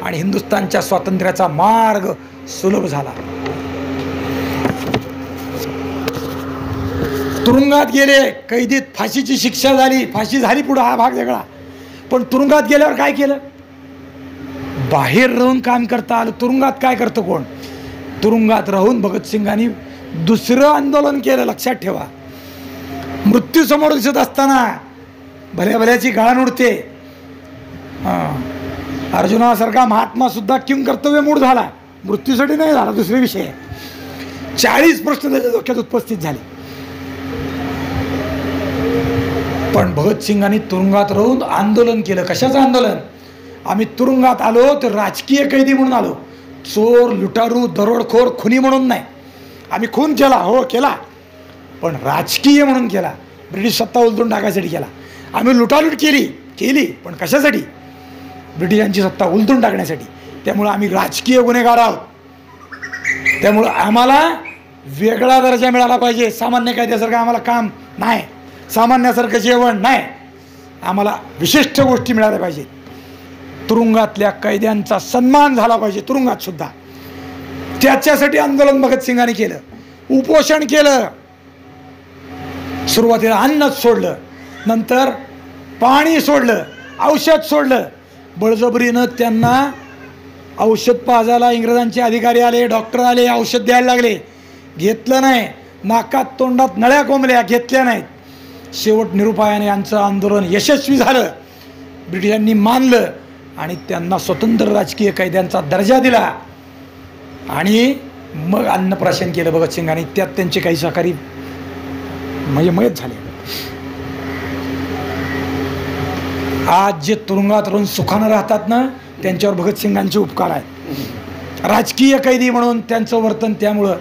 आणि हिंदुस्थानच्या स्वातंत्र्याचा मार्ग सुलभ झाला. तुरुंगात गेले, कैदीत फाशीची शिक्षा झाली, फाशी झाली, पुढे हा भाग वेगळा. पण तुरुंगात गेल्यावर काय केलं? बाहेर राहून काम करता आलं. तुरुंगात काय करतं कोण? तुरुंगात राहून भगतसिंगांनी दुसरं आंदोलन केलं. लक्षात ठेवा, मृत्यू समोर दिसत असताना भल्या भल्याची गाळण उडते. अर्जुनासारखा महात्मा सुद्धा किम कर्तव्य मूढ झाला, मृत्यूसाठी नाही झाला, दुसरे विषय. 40 प्रश्न त्याच्या डोक्यात उपस्थित झाले. पण भगतसिंगांनी तुरुंगात राहून आंदोलन केलं. कशाचं आंदोलन? आम्ही तुरुंगात आलो तर राजकीय कैदी म्हणून आलो, चोर, लुटारू, दरोडखोर, खुनी म्हणून नाही. आम्ही खून केला, हो केला, पण राजकीय म्हणून केला. ब्रिटिश सत्ता उलटून टाकायसाठी केला. आम्ही लुटालूट केली, पण कशासाठी? ब्रिटिशांची सत्ता उलटून टाकण्यासाठी. त्यामुळं आम्ही राजकीय गुन्हेगार आहोत. त्यामुळं आम्हाला वेगळा दर्जा मिळाला पाहिजे. सामान्य कायद्यासारखं आम्हाला काम नाही, सामान्यासारखं जेवण नाही, आम्हाला विशिष्ट गोष्टी मिळाल्या पाहिजेत. तुरुंगातल्या कैद्यांचा सन्मान झाला पाहिजे तुरुंगात सुद्धा. त्याच्यासाठी आंदोलन भगतसिंगांनी केलं, उपोषण केलं. सुरुवातीला अन्नच सोडलं, नंतर पाणी सोडलं, औषध सोडलं. बळजबरीनं त्यांना औषध पाजायला इंग्रजांचे अधिकारी आले, डॉक्टर आले, औषध द्यायला लागले. घेतलं नाही. नाकात तोंडात नळ्या कोंबल्या, घेतल्या नाहीत. शेवट निरुपायाने यांचं आंदोलन यशस्वी झालं. ब्रिटिशांनी मानलं आणि त्यांना स्वतंत्र राजकीय कैद्यांचा दर्जा दिला आणि मग अन्नप्राशन केलं भगतसिंगांनी. त्यात त्यांचे काही सहकारी म्हणजे मयत झाले. आज जे तुरुंगात राहून सुखानं राहतात ना, त्यांच्यावर भगतसिंगांचे उपकार आहेत. राजकीय कैदी म्हणून त्यांचं वर्तन, त्यामुळं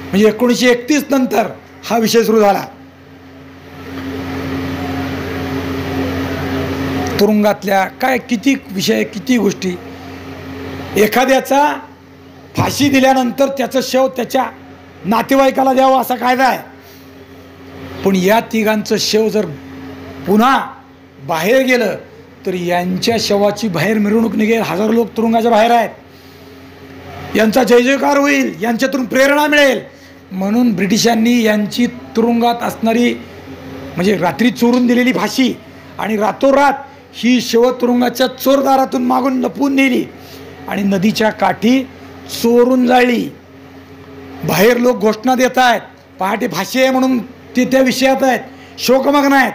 म्हणजे 1931 नंतर हा विषय सुरू झाला. तुरुंगातल्या काय किती विषय, किती गोष्टी. एखाद्याचा फाशी दिल्यानंतर त्याचं शव त्याच्या नातेवाईकाला द्यावं असा कायदा आहे. पण या तिघांचं शव जर पुन्हा बाहेर गेलं तर यांच्या शवाची बाहेर मिरवणूक निघेल. हजारो लोक तुरुंगाच्या बाहेर आहेत, यांचा जय जयकार होईल, यांच्यातून प्रेरणा मिळेल. म्हणून ब्रिटिशांनी यांची तुरुंगात असणारी म्हणजे रात्री चोरून दिलेली फाशी आणि रातोरात ही शव तुरुंगाच्या चोरदारातून मागून लपवून नेली आणि नदीच्या काठी चोरून जाळली. बाहेर लोक घोषणा देत आहेत, पहाटे फाशी आहे म्हणून ते त्या विषयात आहेत, शोकमग्न आहेत,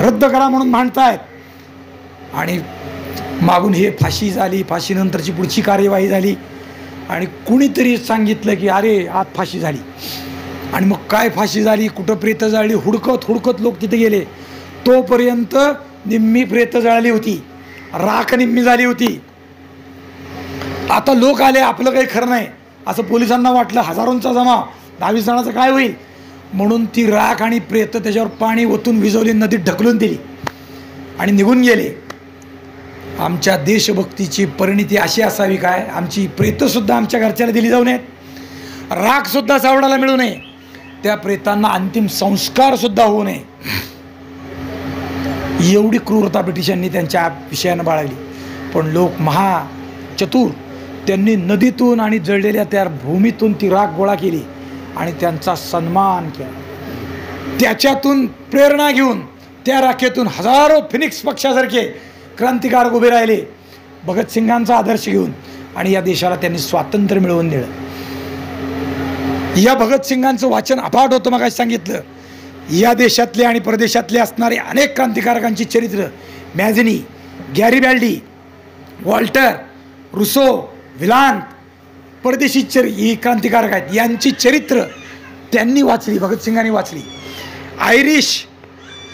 रद्द करा म्हणून मांडतायत. आणि मागून हे फाशी झाली. फाशीनंतरची पुढची कार्यवाही झाली आणि कुणीतरी सांगितलं की अरे आज फाशी झाली. आणि मग काय फाशी झाली, कुठं प्रेतं जाळली, हुडकत हुडकत लोक तिथे गेले. तोपर्यंत निम्मी प्रेत जळाली होती, राख निम्मी झाली होती. आता लोक आले, आपलं काही खरं नाही असं पोलिसांना वाटलं. हजारोंचा जमाव, 10-20 जणांचं काय होईल म्हणून ती राख आणि प्रेत त्याच्यावर पाणी ओतून विझवली, नदीत ढकलून दिली आणि निघून गेले. आमच्या देशभक्तीची परिणिती अशी असावी काय, आमची प्रेतसुद्धा आमच्या घरच्याला दिली जाऊ नयेत, राखसुद्धा सावडाला मिळू नये, त्या प्रेतांना अंतिम संस्कारसुद्धा होऊ नये. एवढी क्रूरता ब्रिटिशांनी त्यांच्या विषयानं बाळगली. पण लोक महाचतुर, त्यांनी नदीतून आणि जळलेल्या त्या भूमीतून ती राख गोळा केली आणि त्यांचा सन्मान केला. त्याच्यातून प्रेरणा घेऊन त्या राखेतून हजारो फिनिक्स पक्षासारखे क्रांतिकारक उभे राहिले, भगतसिंगांचा आदर्श घेऊन, आणि या देशाला त्यांनी स्वातंत्र्य मिळवून दिलं. या भगतसिंगांचं वाचन अफाट होतं. मग सांगितलं, या देशातले आणि परदेशातले असणारे अनेक क्रांतिकारकांची चरित्र, मॅझिनी, गॅरिबॅल्डी, वॉल्टर, रुसो, विलांत, परदेशी ही क्रांतिकारक आहेत, यांची चरित्र त्यांनी वाचली, भगतसिंगांनी वाचली. आयरिश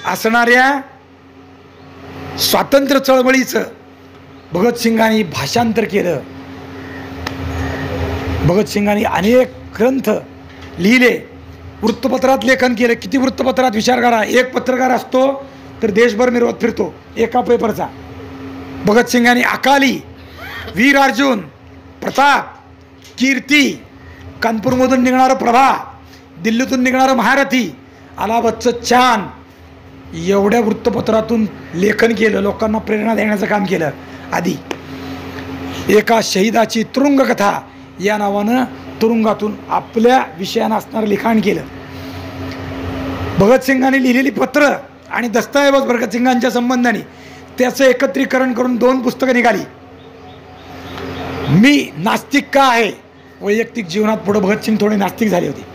असणाऱ्या स्वातंत्र्य चळवळीचं भगतसिंगांनी भाषांतर केलं. भगतसिंगांनी अनेक ग्रंथ लिहिले, वृत्तपत्रात लेखन केलं. किती वृत्तपत्रात विचार करा, एक पत्रकार असतो तर देशभर मिरवत फिरतो एका पेपरचा. भगतसिंगांनी अकाली, वीर अर्जुन, प्रताप, कीर्ती, कानपूरमधून निघणारं प्रभा, दिल्लीतून निघणारं महारथी, अलाहाबादचं चांद, एवढ्या वृत्तपत्रातून लेखन केलं, लोकांना प्रेरणा देण्याचं काम केलं. आधी एका शहीदाची तुरुंग कथा या नावानं तुरुंगातून आपल्या विषयानं असणारं लिखाण केलं. भगतसिंगांनी लिहिलेली पत्र आणि दस्तऐवज भगतसिंगांच्या संबंधाने त्याचं एकत्रीकरण करून 2 पुस्तकं निघाली. मी नास्तिक का आहे, वैयक्तिक जीवनात पुढे भगतसिंग थोडे नास्तिक झाले होते.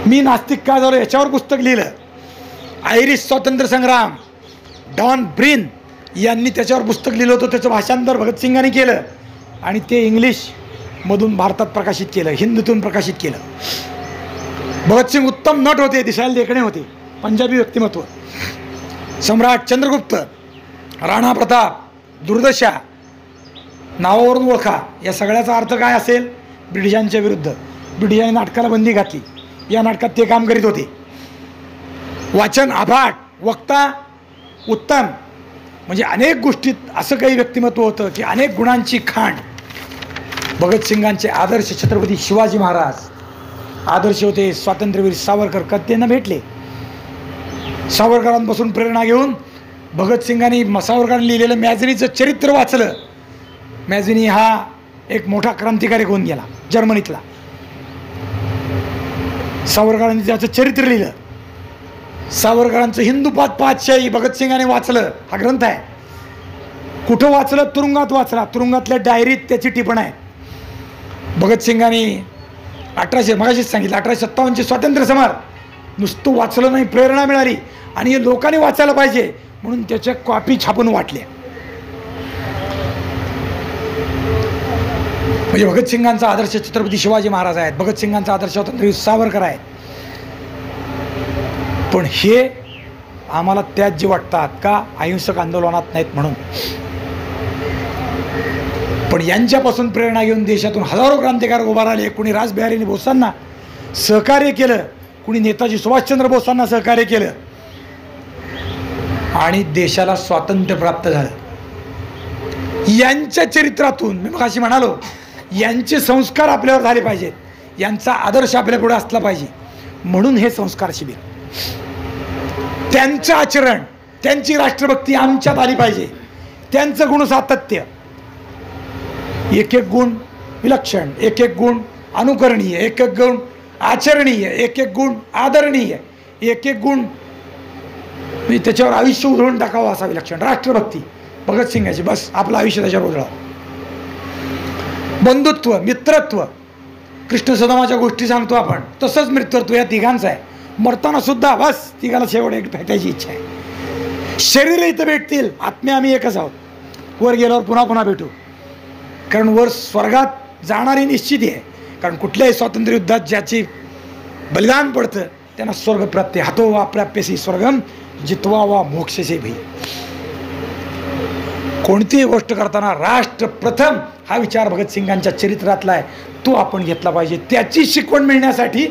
मी नास्तिक का झालो याच्यावर पुस्तक लिहिलं. आयरिश स्वातंत्र्य संग्राम, डॉन ब्रिन यांनी त्याच्यावर पुस्तक लिहिलं होतं. त्याचं भाषांतर भगतसिंगांनी केलं आणि ते इंग्लिशमधून भारतात प्रकाशित केलं, हिंदीतून प्रकाशित केलं. भगतसिंग उत्तम नट होते, दिसायला देखणे होते, पंजाबी व्यक्तिमत्व. सम्राट चंद्रगुप्त, राणा प्रताप, दुर्दशा नावावरून ओळखा. या सगळ्याचा अर्थ काय असेल, ब्रिटिशांच्या विरुद्ध. ब्रिटिशांनी नाटकाला बंदी घातली, या नाटकात ते काम करीत होते. वाचन अफाट, वक्ता उत्तम, म्हणजे अनेक गोष्टीत असं काही व्यक्तिमत्व होतं की अनेक गुणांची खाण. भगतसिंगांचे आदर्श छत्रपती शिवाजी महाराज आदर्श होते. स्वातंत्र्यवीर सावरकर त्यांना भेटले. सावरकरांपासून प्रेरणा घेऊन भगतसिंगांनी सावरकरांनी लिहिलेलं मॅझिनीचं चरित्र वाचलं. मॅझिनी हा एक मोठा क्रांतिकारक होऊन गेला जर्मनीतला. सावरकरांनी त्याचं चरित्र लिहिलं. सावरकरांचं हिंदुपात पातशाही भगतसिंगांनी वाचलं. हा ग्रंथ आहे. कुठं वाचलं? तुरुंगात वाचला. तुरुंगातल्या डायरीत त्याची टिपण आहे. भगतसिंगांनी 1800 मगाशीच सांगितलं 1857चे स्वातंत्र्य समर नुसतं वाचलं नाही, प्रेरणा मिळाली आणि हे लोकांनी वाचायला पाहिजे म्हणून त्याच्या कॉपी छापून वाटल्या. म्हणजे भगतसिंगांचा आदर्श छत्रपती शिवाजी महाराज आहेत, भगतसिंगांचा आदर्श स्वातंत्र्यवीर सावरकर आहेत. पण हे आम्हाला त्यात जे वाटतात का अहिंसक आंदोलनात नाहीत म्हणून. पण यांच्यापासून प्रेरणा घेऊन देशातून हजारो क्रांतिकारक उभा राहिले. कुणी रासबिहारी बोसांना सहकार्य केलं, कुणी नेताजी सुभाषचंद्र बोसांना सहकार्य केलं आणि देशाला स्वातंत्र्य प्राप्त झालं. यांच्या चरित्रातून मी मग अशी म्हणालो, यांचे संस्कार आपल्यावर झाले पाहिजेत, यांचा आदर्श आपल्या पुढे असला पाहिजे. म्हणून हे संस्कार शिबिर, त्यांचं आचरण, त्यांची राष्ट्रभक्ती आमच्यात आली पाहिजे. त्यांचं गुण सातत्य, एक एक गुण विलक्षण, एक एक गुण अनुकरणीय, एक एक गुण आचरणीय, एक एक गुण आदरणीय, एक एक गुण त्याच्यावर आयुष्य उधळून टाकावं असा विलक्षण. राष्ट्रभक्ती भगतसिंगाची, बस आपलं आयुष्य त्याच्यावर उधळावं. बंधुत्व, मित्रत्व, कृष्ण सदामाच्या गोष्टी सांगतो आपण, तसंच मित्रत्व या तिघांचं आहे. मरताना सुद्धा बस तिघाला शेवट एक भेटायची इच्छा आहे. शरीर इथं भेटतील, आत्म्या आम्ही एकच आहोत. वर गेल्यावर पुन्हा पुन्हा भेटू, कारण वर स्वर्गात जाणारी निश्चित आहे. कारण कुठल्याही स्वातंत्र्य युद्धात ज्याची बलिदान पडतं त्यांना स्वर्ग प्राप्ती, हातो वा प्राप्यसी स्वर्गम जितवा वा मोक्षसे भई. कोणतीही गोष्ट करताना राष्ट्र प्रथम हा विचार भगतसिंगांच्या चरित्रातला आहे, तो आपण घेतला पाहिजे. त्याची शिकवण मिळण्यासाठी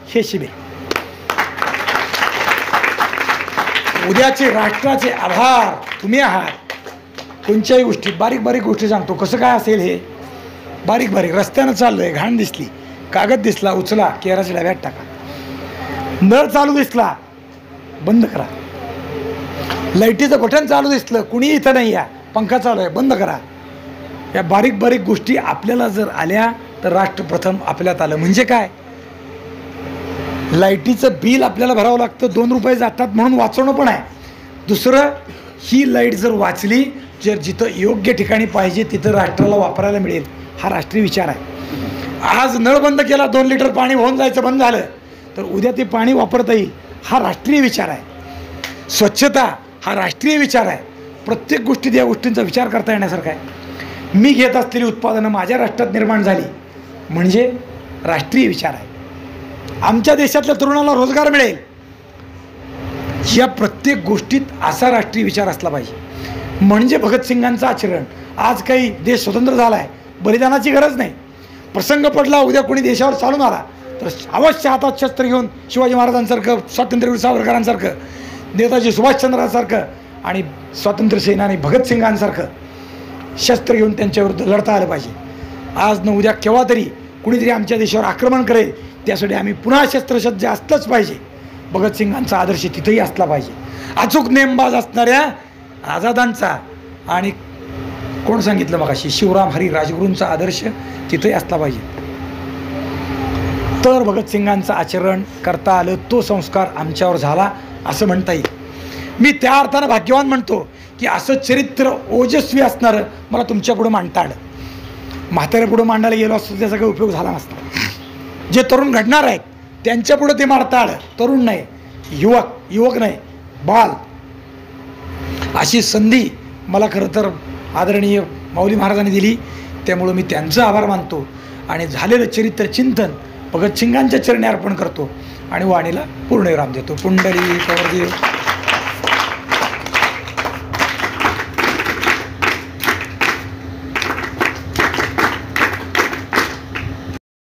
हे शिबिर. उद्याचे राष्ट्राचे आभार तुम्ही आहात. कोणत्याही गोष्टी, बारीक बारीक गोष्टी सांगतो, कसं काय असेल हे. बारीक बारीक रस्त्यानं चाललोय, घाण दिसली, कागद दिसला, उचला, केराच्या डब्यात टाका. नळ चालू दिसला, बंद करा. लाईटीचं बटन चालू दिसलं, कुणी इथं नाही या, पंखा चालू आहे, बंद करा. या बारीक बारीक गोष्टी आपल्याला जर आल्या तर राष्ट्र प्रथम आपल्यात आलं. म्हणजे काय, लाईटीचं बिल आपल्याला भरावं लागतं, 2 रुपये जातात म्हणून वाचवणं पण आहे. दुसरं, ही लाईट जर वाचली, जर जिथं योग्य ठिकाणी पाहिजे तिथं राष्ट्राला वापरायला मिळेल, हा राष्ट्रीय विचार आहे. आज नळ बंद केला, 2 लिटर पाणी वाहून जायचं बंद झालं, तर उद्या ते पाणी वापरता येईल, हा राष्ट्रीय विचार आहे. स्वच्छता हा राष्ट्रीय विचार आहे. प्रत्येक गोष्टीत या गोष्टींचा विचार करता येण्यासारखा आहे. मी घेत असलेली उत्पादनं माझ्या राष्ट्रात निर्माण झाली म्हणजे राष्ट्रीय विचार आहे. आमच्या देशातल्या तरुणाला रोजगार मिळेल, या प्रत्येक गोष्टीत असा राष्ट्रीय विचार असला पाहिजे. म्हणजे भगतसिंगांचं आचरण. आज काही देश स्वतंत्र झाला आहे, बलिदानाची गरज नाही. प्रसंग पडला, उद्या कोणी देशावर चालून आला तर अवश्य हातात शस्त्र घेऊन शिवाजी महाराजांसारखं, स्वातंत्र्यवीर सावरकरांसारखं, नेताजी सुभाषचंद्रांसारखं आणि स्वातंत्र्य सेनानी भगतसिंगांसारखं शस्त्र घेऊन त्यांच्याविरुद्ध लढता आलं पाहिजे. आज न उद्या केव्हा तरी कुणीतरी आमच्या देशावर आक्रमण करेल, त्यासाठी आम्ही पुन्हा शस्त्रसज्ज असलंच पाहिजे. भगतसिंगांचा आदर्श तिथेही असला पाहिजे. अचूक नेमबाज असणाऱ्या आझादांचा आणि कोण सांगितलं मगाशी, शिवराम हरी राजगुरूंचा आदर्श तिथेही असला पाहिजे. तर भगतसिंगांचं आचरण करता आलं, तो संस्कार आमच्यावर झाला असं म्हणता येईल. मी त्या अर्थानं भाग्यवान म्हणतो की असं चरित्र ओजस्वी असणारं मला तुमच्यापुढं मांडता आलं. म्हाताऱ्यापुढं मांडायला गेलो असतो त्याचा काही उपयोग झाला नसता. जे तरुण घडणार आहेत त्यांच्यापुढं ते मांडता आलं. तरुण नाही, युवक नाही, बाल, अशी संधी मला खरं तर आदरणीय माऊली महाराजांनी दिली. त्यामुळं मी त्यांचं आभार मानतो आणि झालेलं चरित्र चिंतन भगतसिंगांच्या चरणी अर्पण करतो आणि वाणीला पूर्णविराम देतो. पुंडलिक वरदेव.